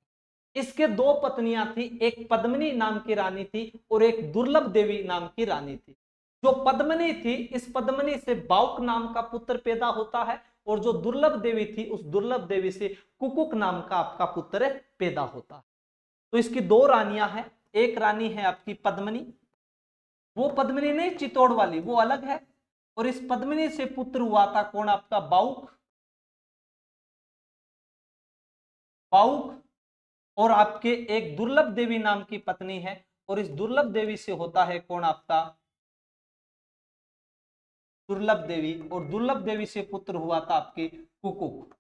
इसके दो पत्नियां थी, एक पद्मिनी नाम की रानी थी और एक दुर्लभ देवी नाम की रानी थी। जो पद्मिनी थी, इस पद्मिनी से बाउक नाम का पुत्र पैदा होता है, और जो दुर्लभ देवी थी, उस दुर्लभ देवी से कुकुक नाम का आपका पुत्र पैदा होता है। तो इसकी दो रानियां हैं, एक रानी है आपकी पद्मिनी, वो पद्मिनी नहीं चित्तौड़ वाली, वो अलग है, और इस पद्मिनी से पुत्र हुआ था कौन आपका बाउक। बाउक और आपके एक दुर्लभ देवी नाम की पत्नी है और इस दुर्लभ देवी से होता है कौन आपका दुर्लभ देवी। और दुर्लभ देवी से पुत्र हुआ था आपके कुकुक।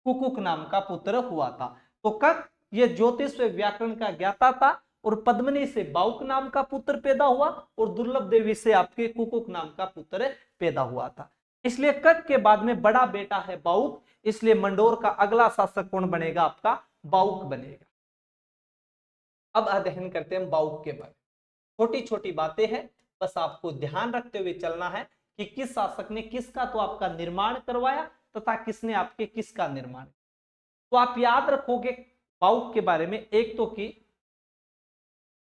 कुकुक नाम का पुत्र हुआ था। तो कक ये ज्योतिष व व्याकरण का ज्ञाता था और पद्मिनी से बाउक नाम का पुत्र पैदा हुआ और दुर्लभ देवी से आपके कुकुक नाम का पुत्र पैदा हुआ था। इसलिए कक के बाद में बड़ा बेटा है बाउक, इसलिए मंडोर का अगला शासक कौन बनेगा आपका बाउक बनेगा। अब अध्ययन करते हैं बाउक के बारे में। छोटी छोटी बातें हैं, बस आपको ध्यान रखते हुए चलना है कि किस शासक ने किसका तो आपका निर्माण करवाया तथा किसने आपके किसका निर्माण। तो आप याद रखोगे बाउक के बारे में एक तो कि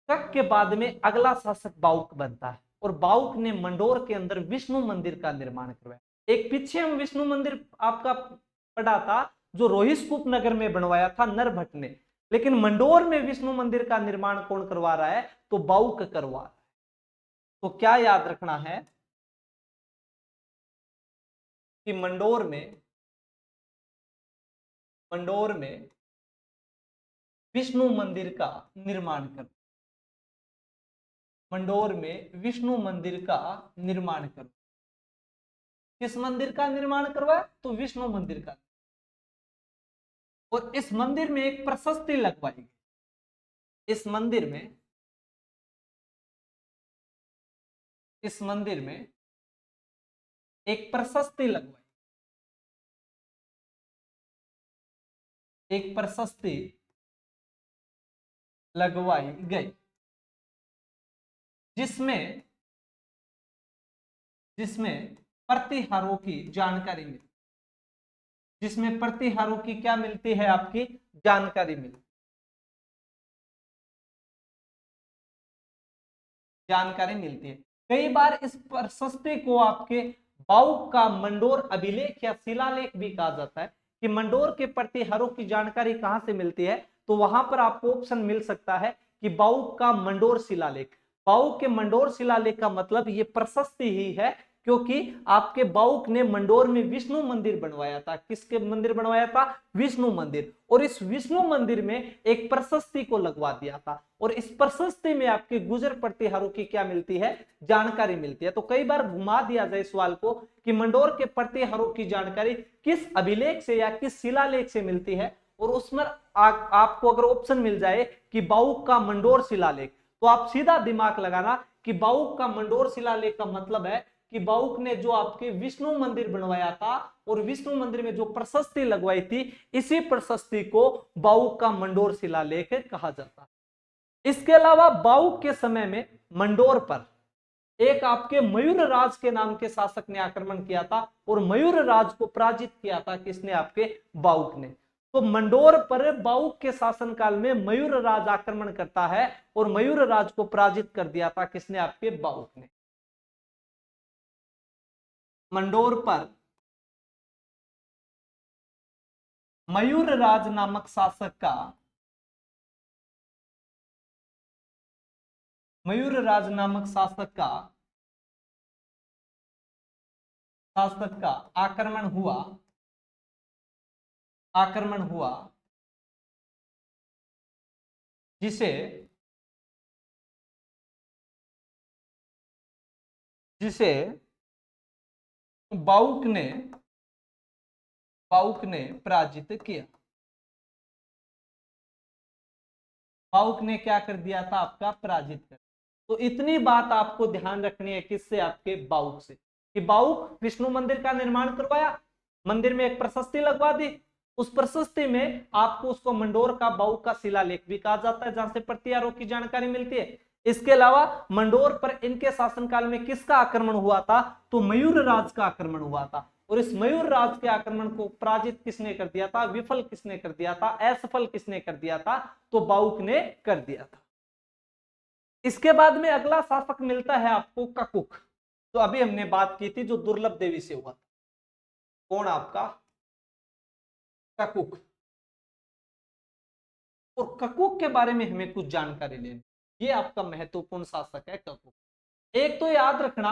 कक के बाद में अगला शासक बाउक बनता है और बाउक ने मंडोर के अंदर विष्णु मंदिर का निर्माण करवाया। एक पीछे हम विष्णु मंदिर आपका पढ़ा था जो रोहिस्कूप नगर में बनवाया था नरभट्ट ने, लेकिन मंडोर में विष्णु मंदिर का निर्माण कौन करवा रहा है तो बाउक करवा रहा है। तो क्या याद रखना है कि मंडोर में विष्णु मंदिर का निर्माण कर मंडोर में विष्णु मंदिर का निर्माण कर किस मंदिर का निर्माण करवाया तो विष्णु मंदिर का। और इस मंदिर में एक प्रशस्ति लगवाई गई। इस मंदिर में एक प्रशस्ति लगवाई, एक प्रशस्ति लगवाई गई जिसमें प्रतिहारों की जानकारी मिली, जिसमें प्रतिहारों की क्या मिलती है आपकी जानकारी मिलती है। कई बार इस प्रशस्ति को आपके बाउक का मंडोर अभिलेख या शिलालेख भी कहा जाता है कि मंडोर के प्रतिहारों की जानकारी कहां से मिलती है। तो वहां पर आपको ऑप्शन मिल सकता है कि बाउक का मंडोर शिलालेख। बाउक के मंडोर शिलालेख का मतलब ये प्रशस्ति ही है, क्योंकि आपके बाउक ने मंडोर में विष्णु मंदिर बनवाया था। किसके मंदिर बनवाया था विष्णु मंदिर। और इस विष्णु मंदिर में एक प्रशस्ति को लगवा दिया था और इस प्रशस्ति में आपके गुजर प्रतिहारों की क्या मिलती है जानकारी मिलती है। तो कई बार घुमा दिया जाए सवाल को कि मंडोर के प्रतिहारों की जानकारी किस अभिलेख से या किस शिलालेख से मिलती है, और उसमें आपको अगर ऑप्शन मिल जाए कि बाउक का मंडोर शिलालेख, तो आप सीधा दिमाग लगाना कि बाउक का मंडोर शिलालेख का मतलब है कि बाउक ने जो आपके विष्णु मंदिर बनवाया था और विष्णु मंदिर में जो प्रशस्ति लगवाई थी, इसी प्रशस्ति को बाउक का मंडोर शिलालेख कहा जाता है। इसके अलावा बाउक के समय में मंडोर पर एक आपके मयूर राज के नाम के शासक ने आक्रमण किया था और मयूर राज को पराजित किया था किसने आपके बाउक ने। तो मंडोर पर बाउक के शासनकाल में मयूर राज आक्रमण करता है और मयूर राज को पराजित कर दिया था किसने आपके बाउक ने। मंडोर पर मयूर राज नामक शासक का मयूर राज नामक शासक का आक्रमण हुआ जिसे बाउक ने पराजित किया। बाउक ने क्या कर दिया था आपका पराजित कर। तो इतनी बात आपको ध्यान रखनी है किससे आपके बाउक से, कि बाउक विष्णु मंदिर का निर्माण करवाया, मंदिर में एक प्रशस्ति लगवा दी, उस प्रशस्ति में आपको उसको मंडोर का बाउक का शिलालेख भी कहा जाता है जहां से प्रतिहारों की जानकारी मिलती है। इसके अलावा मंडोर पर इनके शासनकाल में किसका आक्रमण हुआ था तो मयूर राज का आक्रमण हुआ था और इस मयूर राज के आक्रमण को पराजित किसने कर दिया था, विफल किसने कर दिया था, असफल किसने कर दिया था तो बाउक ने कर दिया था। इसके बाद में अगला शासक मिलता है आपको ककुक। तो अभी हमने बात की थी जो दुर्लभ देवी से हुआ था, कौन आपका ककुक। और ककुक के बारे में हमें कुछ जानकारी लेनी, ये आपका महत्वपूर्ण शासक है ककुक। एक तो याद रखना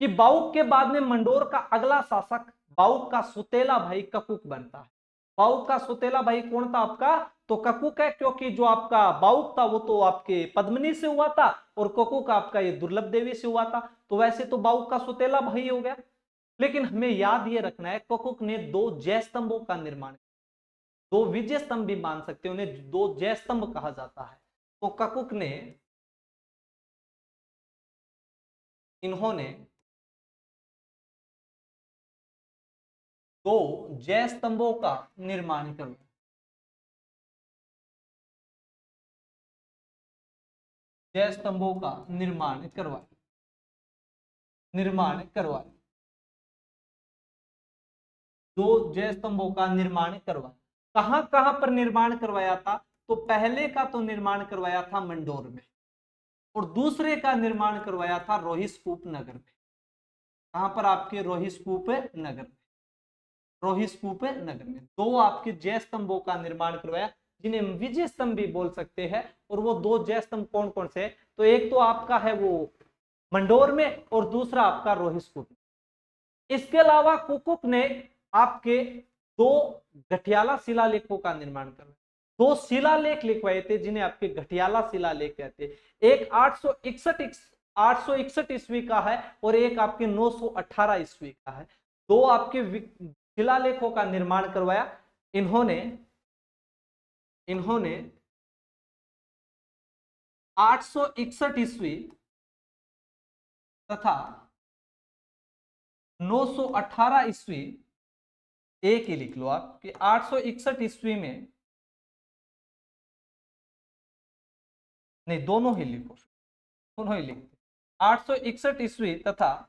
कि बाउक के बाद में मंडोर का अगला शासक बाउक का सुतेला भाई ककुक बनता है। बाउक का सुतेला भाई कौन था आपका? तो ककुक है, क्योंकि जो आपका बाउक था वो तो आपके पद्मिनी से हुआ था और ककुक आपका ये दुर्लभ देवी से हुआ था। तो वैसे तो बाउक का सुतेला भाई हो गया, लेकिन हमें याद ये रखना है ककुक ने 2 जय स्तंभों का निर्माण, 2 विजय स्तंभ भी मान सकते हैं, उन्हें 2 जय स्तंभ कहा जाता है। तो ककुक ने इन्होंने 2 जय स्तंभों का निर्माण करवाया। जय स्तंभों का निर्माण करवाया। 2 जय स्तंभों का निर्माण करवाया। कहां कहां पर निर्माण करवाया था? तो पहले का तो निर्माण करवाया था मंडोर में, और दूसरे का निर्माण करवाया था रोहिस्कूप नगर में। कहां पर? आपके रोहिस्कूप नगर में। रोहिस्कूप नगर में 2 आपके जय स्तंभों का निर्माण करवाया, जिन्हें विजय स्तंभ भी बोल सकते हैं। और वो 2 जय स्तंभ कौन कौन से? तो एक तो आपका है वो मंडोर में, और दूसरा आपका रोहिस्कूप। इसके अलावा कुकुक ने आपके 2 गठियाला शिलालेखों का निर्माण करवाया। 2 शिलालेख लिखवाए थे, जिन्हें आपके गठियाला शिलालेख कहते हैं। एक 861 ईस्वी का है और एक आपके 918 ईस्वी का है। 2 आपके शिलालेखों का निर्माण करवाया इन्होंने 861 ईस्वी तथा 918 ईस्वी। एक ही लिख लो आप कि 861 ईस्वी में, नहीं दोनों ही लिखो, दोनों ही लिखते। 861 ईस्वी तथा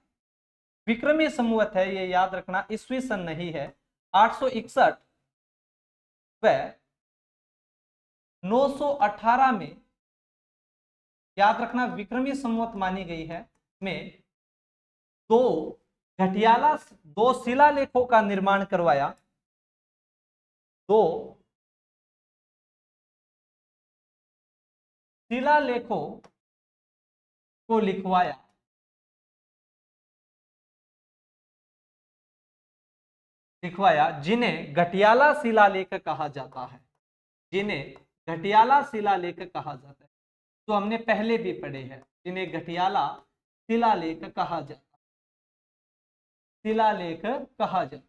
विक्रमी संवत है, ये याद रखना, ईस्वी सन नहीं है। 861 व 918 में, याद रखना विक्रमी संवत मानी गई है, में 2 घटियाला 2 शिलालेखों का निर्माण करवाया। 2 शिलालेखों को लिखवाया, जिन्हें घटियाला शिलालेख कहा जाता है। जिन्हें घटियाला शिलालेख कहा जाता है, तो हमने पहले भी पढ़े हैं, जिन्हें घटियाला शिलालेख कहा जाता है। शिलालेख कहा जाता।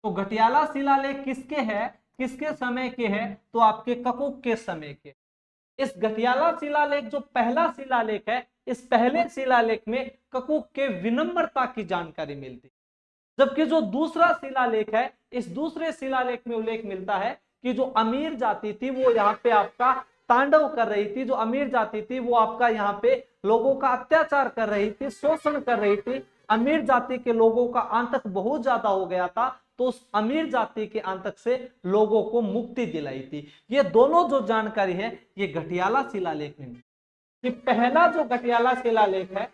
तो घटियाला शिलालेख किसके हैं, किसके समय के हैं? तो आपके ककुक के समय के। इस घटियाला शिलालेख जो पहला शिलालेख है, इस पहले शिलालेख में ककुक के विनम्रता की जानकारी मिलती, जबकि जो दूसरा शिलालेख है, इस दूसरे शिलालेख में उल्लेख मिलता है कि जो अमीर जाति थी वो यहाँ पे आपका तांडव कर रही थी। जो अमीर जाति थी वो आपका यहाँ पे लोगों का अत्याचार कर रही थी, शोषण कर रही थी। अमीर जाति के लोगों का आतंक बहुत ज्यादा हो गया था, तो उस अमीर जाति के आतंक से लोगों को मुक्ति दिलाई थी। ये दोनों जो जानकारी है ये घटियाला शिलालेख में। कि पहला जो घटियाला शिलालेख है,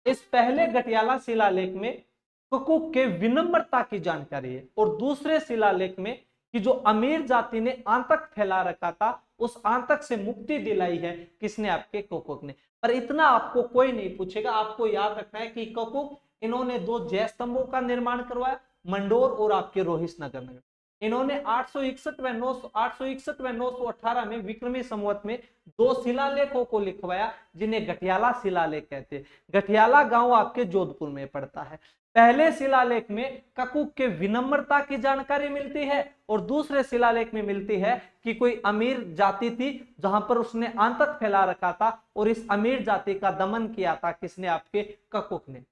इस पहले घटियाला शिलालेख में कुकुक के विनम्रता की जानकारी है, और दूसरे शिलालेख में कि जो अमीर जाति ने आतंक फैला रखा था, उस आतंक से मुक्ति दिलाई है किसने? आपके कुकुक ने। पर इतना आपको कोई नहीं पूछेगा, आपको याद रखना है कि कुकुक इन्होंने 2 जय स्तंभों का निर्माण करवाया, मंडोर और आपके रोहितनगर। इन्होंने 861 व 918 में विक्रमी संवत में 2 शिलालेखों को लिखवाया, जिन्हें घटियाला शिलालेख कहते हैं। घटियाला गांव आपके जोधपुर में पड़ता है। पहले शिलालेख में ककुक के विनम्रता की जानकारी मिलती है, और दूसरे शिलालेख में मिलती है कि कोई अमीर जाति थी जहां पर उसने आतंक फैला रखा था, और इस अमीर जाति का दमन किया था किसने? आपके ककुक ने।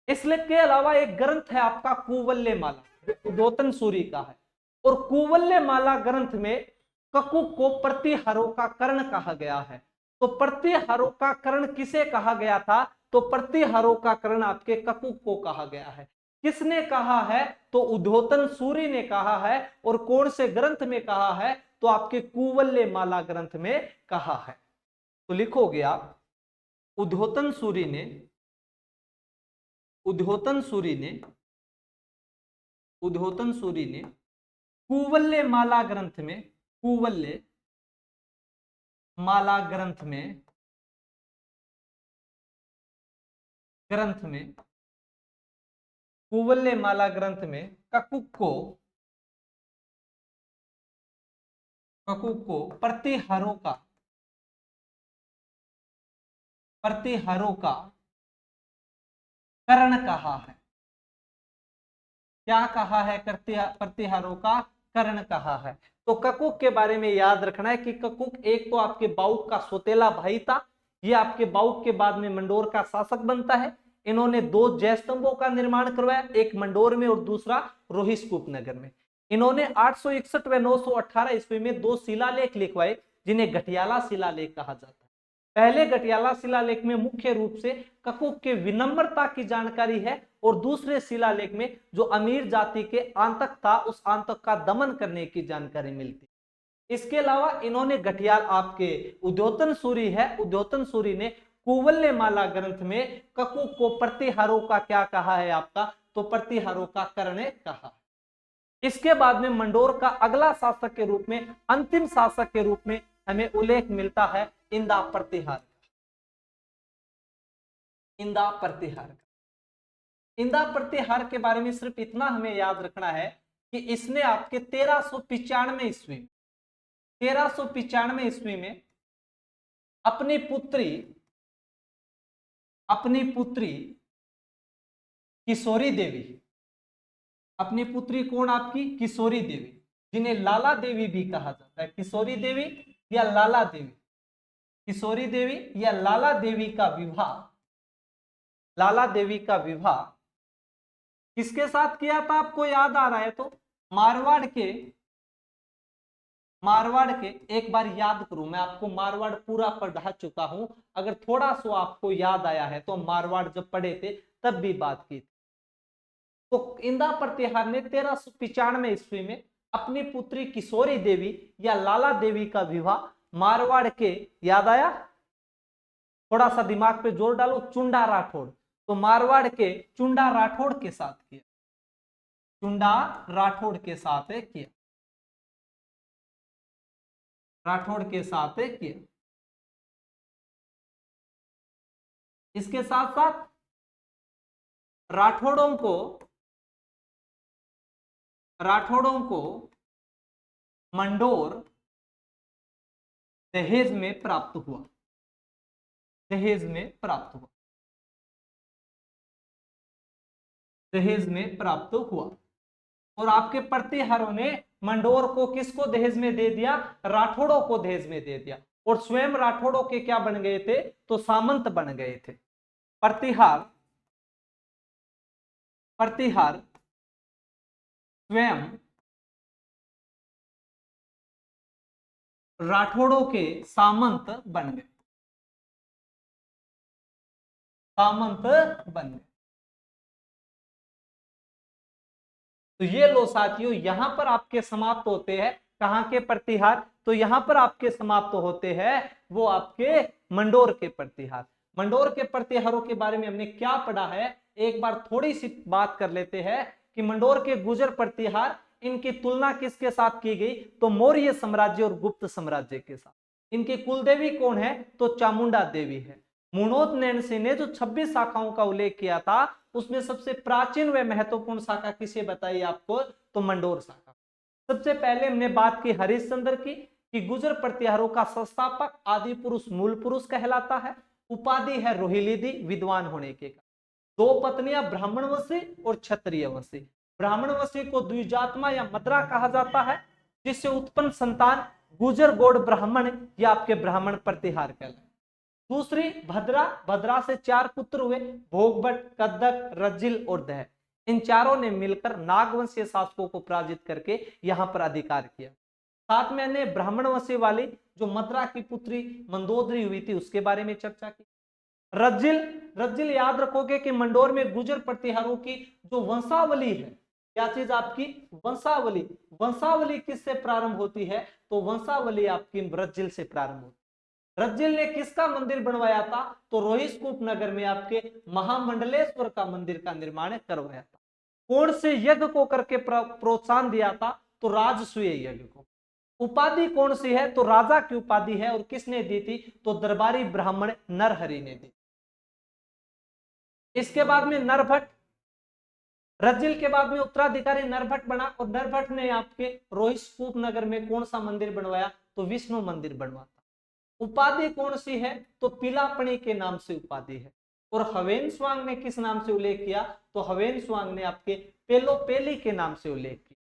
इसके अलावा एक ग्रंथ है आपका कुवल्य माला, उद्योतन सूरी का है, और कुवल्य माला ग्रंथ में ककुक को प्रतिहारों का कर्ण कहा गया है। तो प्रतिहारों का कर्ण किसे कहा गया था? तो प्रतिहारों का कर्ण आपके ककुक को कहा गया है। किसने कहा है? तो उद्योतन सूरी ने कहा है। और कौन से ग्रंथ में कहा है? तो आपके कुवल्य माला ग्रंथ में कहा है। तो लिखोगे आप उद्योतन सूरी ने कुवल्य माला ग्रंथ में, कुवल्य माला ग्रंथ में ग्रंथ में, कुवल्यमाला ग्रंथ में ककुक को प्रतिहारों का कर्ण कहा है। क्या कहा है? प्रतिहारों का कर्ण कहा है। तो ककुक के बारे में याद रखना है कि ककुक एक तो आपके बाउक का सौतेला भाई था, ये आपके बाउक के बाद में मंडोर का शासक बनता है। इन्होंने 2 जय स्तंभों का निर्माण करवाया, एक मंडोर में और दूसरा रोहिस्कूप नगर में। इन्होंने 861 व 918 ईस्वी में 2 शिलालेख लिखवाए, जिन्हें गठियाला शिलालेख कहा जाता है। पहले गठियाला शिलालेख में मुख्य रूप से ककुक के विनम्रता की जानकारी है, और दूसरे शिलालेख में जो अमीर जाति के आंतक था, उस आंतक का दमन करने की जानकारी मिलती। इसके अलावा इन्होंने गठियाल आपके उद्योतन सूरी है, उद्योतन सूरी ने कुवल्यमाला ग्रंथ में ककुक को प्रतिहारों का क्या कहा है आपका? तो प्रतिहारों का कर्ण कहा। इसके बाद में मंडोर का अगला शासक के रूप में, अंतिम शासक के रूप में हमें उल्लेख मिलता है इंदा प्रतिहार। इंदा प्रतिहार इंदा प्रतिहार के बारे में सिर्फ इतना हमें याद रखना है कि इसने आपके 1395 ईस्वी में अपनी पुत्री किशोरी देवी, अपनी पुत्री कौन? आपकी किशोरी देवी, जिन्हें लाला देवी भी कहा जाता है। किशोरी देवी या लाला देवी, किशोरी देवी या लाला देवी का विवाह किसके साथ किया था? आपको याद आ रहा है तो मारवाड़ के एक बार याद करूं, मैं आपको मारवाड़ पूरा पढ़ा चुका हूं। अगर थोड़ा सा आपको याद आया है तो मारवाड़ जब पढ़े थे तब भी बात की थी। तो इंदा प्रतिहार ने 1395 ईस्वी में अपनी पुत्री किशोरी देवी या लाला देवी का विवाह मारवाड़ के, याद आया? थोड़ा सा दिमाग पे जोर डालो, चुंडा राठौड़, तो मारवाड़ के चुंडा राठौड़ के साथ किया, चुंडा राठौड़ के साथ किया, राठौड़ के साथ किया। इसके साथ साथ राठौड़ों को मंडोर दहेज में प्राप्त हुआ, दहेज में प्राप्त हुआ। और आपके प्रतिहारों ने मंडोर को किसको दहेज में दे दिया? राठौड़ों को दहेज में दे दिया, और स्वयं राठौड़ों के क्या बन गए थे? तो सामंत बन गए थे। प्रतिहार स्वयं राठौड़ों के सामंत बन गए, तो ये लो साथियों, यहां पर आपके समाप्त होते हैं कहां के प्रतिहार? तो यहां पर आपके समाप्त होते हैं वो आपके मंडोर के प्रतिहार। मंडोर के प्रतिहारों के बारे में हमने क्या पढ़ा है, एक बार थोड़ी सी बात कर लेते हैं कि मंडोर के गुर्जर प्रतिहार, इनकी तुलना किसके साथ की गई? तो मौर्य साम्राज्य और गुप्त साम्राज्य के साथ। इनकी कुलदेवी कौन है? तो चामुंडा देवी है। मुनोत नैनसी ने जो 26 शाखाओं का उल्लेख किया था, उसमें सबसे प्राचीन व महत्वपूर्ण शाखा किसे बताई आपको? तो मंडोर शाखा। सबसे पहले हमने बात की हरिश्चंद्र की, कि गुर्जर प्रतिहारों का संस्थापक आदि पुरुष मूल पुरुष कहलाता है। उपाधि है रोहिलिदी, विद्वान होने के का। 2 पत्नियां ब्राह्मण वंशी और क्षत्रिय वंशी। ब्राह्मण वंशी को द्विजात्मा या मद्रा कहा जाता है, जिससे उत्पन्न संतान गुर्जर गौड़ ब्राह्मण या आपके ब्राह्मण प्रतिहार कहलाए। दूसरी भद्रा, भद्रा से 4 पुत्र हुए, भोगभट, कद्दक, रज्जिल और दह। इन चारों ने मिलकर नागवंशीय शासकों को पराजित करके यहां पर अधिकार किया। साथ में ने ब्राह्मण वंशी वाली जो मद्रा की पुत्री मंदोदरी हुई थी उसके बारे में चर्चा की। रज्जिल याद रखोगे कि मंडोर में गुर्जर प्रतिहारों की जो वंशावली है, क्या चीज आपकी? वंशावली। वंशावली किससे प्रारंभ होती है? तो वंशावली आपकी रज्जिल से प्रारंभ होती है। रज्जिल ने किसका मंदिर बनवाया था? तो रोहिस्कूप नगर में आपके महामंडलेश्वर का मंदिर का निर्माण करवाया था। कौन से यज्ञ को करके प्रोत्साहन दिया था? तो राजसूय यज्ञ को। उपाधि कौन सी है? तो राजा की उपाधि है, और किसने दी थी? तो दरबारी ब्राह्मण नरहरि ने दी। इसके बाद में नरभट्ट, रज्जिल के बाद में उत्तराधिकारी नरभट्ट बना और नरभट्ट ने आपके रोहितकूप नगर में कौन सा मंदिर बनवाया, तो विष्णु मंदिर बनवाता। उपाधि कौन सी है, तो पिलापणी के नाम से उपाधि है। और हवेन ने किस नाम से उल्लेख किया, तो हवेन ने आपके पेलोपेली के नाम से उल्लेख किया।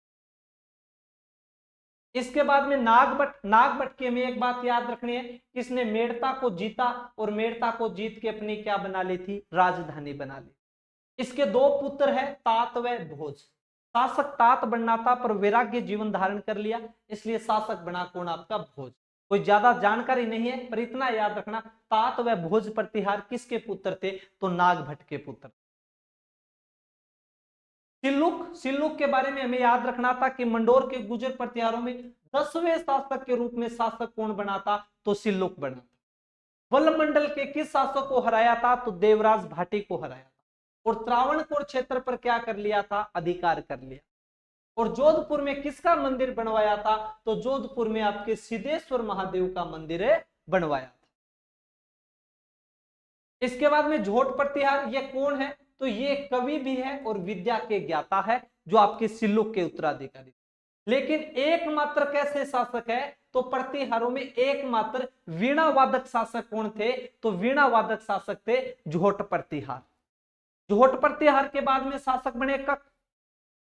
इसके बाद में नागभट्ट, नागभट्ट की हमें एक बात याद रखनी है, किसने मेड़ता को जीता और मेड़ता को जीत के अपनी क्या बना ली थी, राजधानी बना ली। इसके दो पुत्र है, तात व भोज। शासक तात बनना था पर वैराग्य जीवन धारण कर लिया, इसलिए शासक बना कौन, आपका भोज। कोई ज्यादा जानकारी नहीं है पर इतना याद रखना, तात व भोज प्रतिहार किसके पुत्र थे, तो नागभट्ट के पुत्र। सिल्लुक, सिल्लुक के बारे में हमें याद रखना था कि मंडोर के गुर्जर प्रतिहारों में 10वें शासक के रूप में शासक कौन बना था, तो सिल्लुक बना था। वल्लमंडल के किस शासक को हराया था, तो देवराज भाटी को हराया था। और त्रावणकोर क्षेत्र पर क्या कर लिया था, अधिकार कर लिया। और जोधपुर में किसका मंदिर बनवाया था, तो जोधपुर में आपके सिद्धेश्वर महादेव का मंदिर बनवाया था। इसके बाद में झोट प्रतिहार, ये कौन है, तो ये कवि भी है और विद्या के ज्ञाता है, जो आपके सिल्लुक के उत्तराधिकारी। लेकिन एकमात्र कैसे शासक है, तो प्रतिहारों में एकमात्र वीणा वादक शासक कौन थे, तो वीणा वादक शासक थे झोट प्रतिहार। झोट प्रतिहार के बाद में शासक बने कक।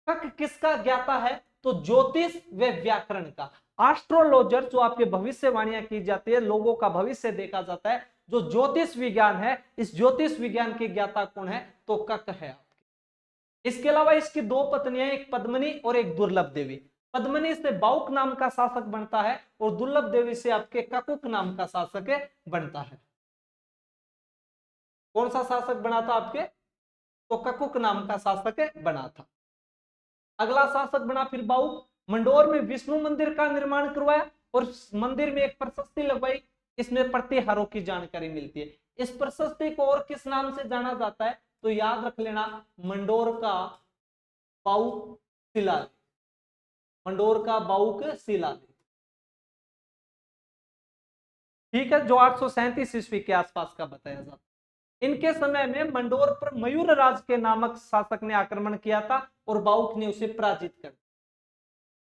कक किसका ज्ञाता है, तो ज्योतिष व व्याकरण का। एस्ट्रोलॉजर, जो आपके भविष्यवाणियां की जाती है, लोगों का भविष्य देखा जाता है, जो ज्योतिष विज्ञान है, इस ज्योतिष विज्ञान के ज्ञाता कौन है, तो कक है आपके। इसके अलावा इसकी दो पत्नियां, एक पद्मनी और एक दुर्लभ देवी। पद्मनी से बाउक नाम का शासक बनता है और दुर्लभ देवी से आपके ककुक नाम का शासक बनता है। कौन सा शासक बना था आपके, तो ककुक नाम का शासक बना था। अगला शासक बना फिर बाउक। मंडोर में विष्णु मंदिर का निर्माण करवाया और मंदिर में एक प्रशस्ति लगवाई, इसमें प्रतिहारों की जानकारी मिलती है। इस प्रशस्ति को और किस नाम से जाना जाता है, तो याद रख लेना, मंडोर का बाउक शिलालेख। मंडोर का बाउक शिलालेख, ठीक है, जो 837 ईस्वी के आसपास का बताया जाता है। इनके समय में मंडोर पर मयूर राज के नामक शासक ने आक्रमण किया था और बाउक ने उसे पराजित कर दिया।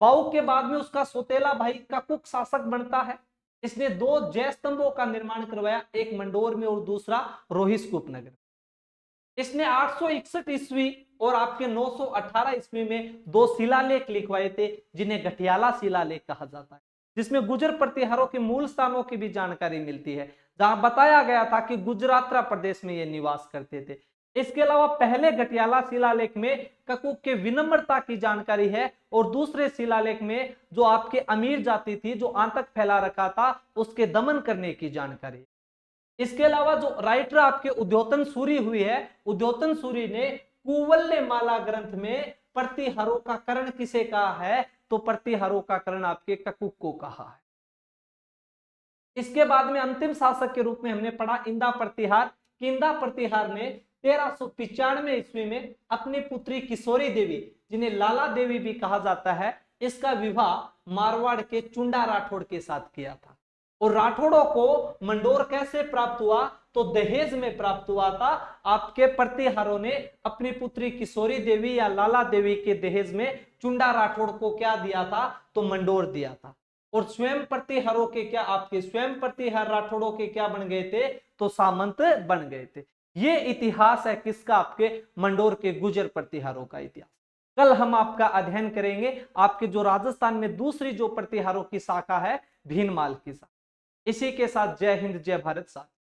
बाउक के बाद में उसका सौतेला भाई ककुक शासक बनता है। इसने दो जय स्तंभों का निर्माण करवाया, एक मंडोर में और दूसरा रोहितकूप नगर। इसने 861 ईस्वी और आपके 918 ईस्वी में दो शिलालेख लिखवाए थे, जिन्हें गठियाला शिलालेख कहा जाता है, जिसमें गुर्जर प्रतिहारों के मूल स्थानों की भी जानकारी मिलती है, जहां बताया गया था कि गुजरात्रा प्रदेश में ये निवास करते थे। इसके अलावा पहले गठियाला शिलालेख में ककुक के विनम्रता की जानकारी है और दूसरे शिलालेख में जो आपके अमीर जाति थी, जो आतंक फैला रखा था, उसके दमन करने की जानकारी। इसके अलावा जो राइटर आपके उद्योतन सूरी हुई है, उद्योतन सूरी ने कुवल्ले माला ग्रंथ में प्रतिहारों का करण किसे कहा है, तो प्रतिहारों का करण आपके ककुक को कहा है। इसके बाद में अंतिम शासक के रूप में हमने पढ़ा इंदा प्रतिहार। इंदा प्रतिहार ने 1395 ईस्वी में अपनी पुत्री किशोरी देवी, जिन्हें लाला देवी भी कहा जाता है, इसका विवाह मारवाड़ के चुंडा राठौड़ के साथ किया था। और राठौड़ों को मंडोर कैसे प्राप्त हुआ, तो दहेज में प्राप्त हुआ था। आपके प्रतिहारों ने अपनी पुत्री किशोरी देवी या लाला देवी के दहेज में चुंडा राठौड़ को क्या दिया था, तो मंडोर दिया था। और स्वयं प्रतिहारों के क्या, आपके स्वयं प्रतिहार राठौड़ों के क्या बन गए थे, तो सामंत बन गए थे। ये इतिहास है किसका, आपके मंडोर के गुर्जर प्रतिहारों का इतिहास। कल हम आपका अध्ययन करेंगे आपके जो राजस्थान में दूसरी जो प्रतिहारों की शाखा है, भीनमाल की शाखा। इसी के साथ जय हिंद जय भारत साथ।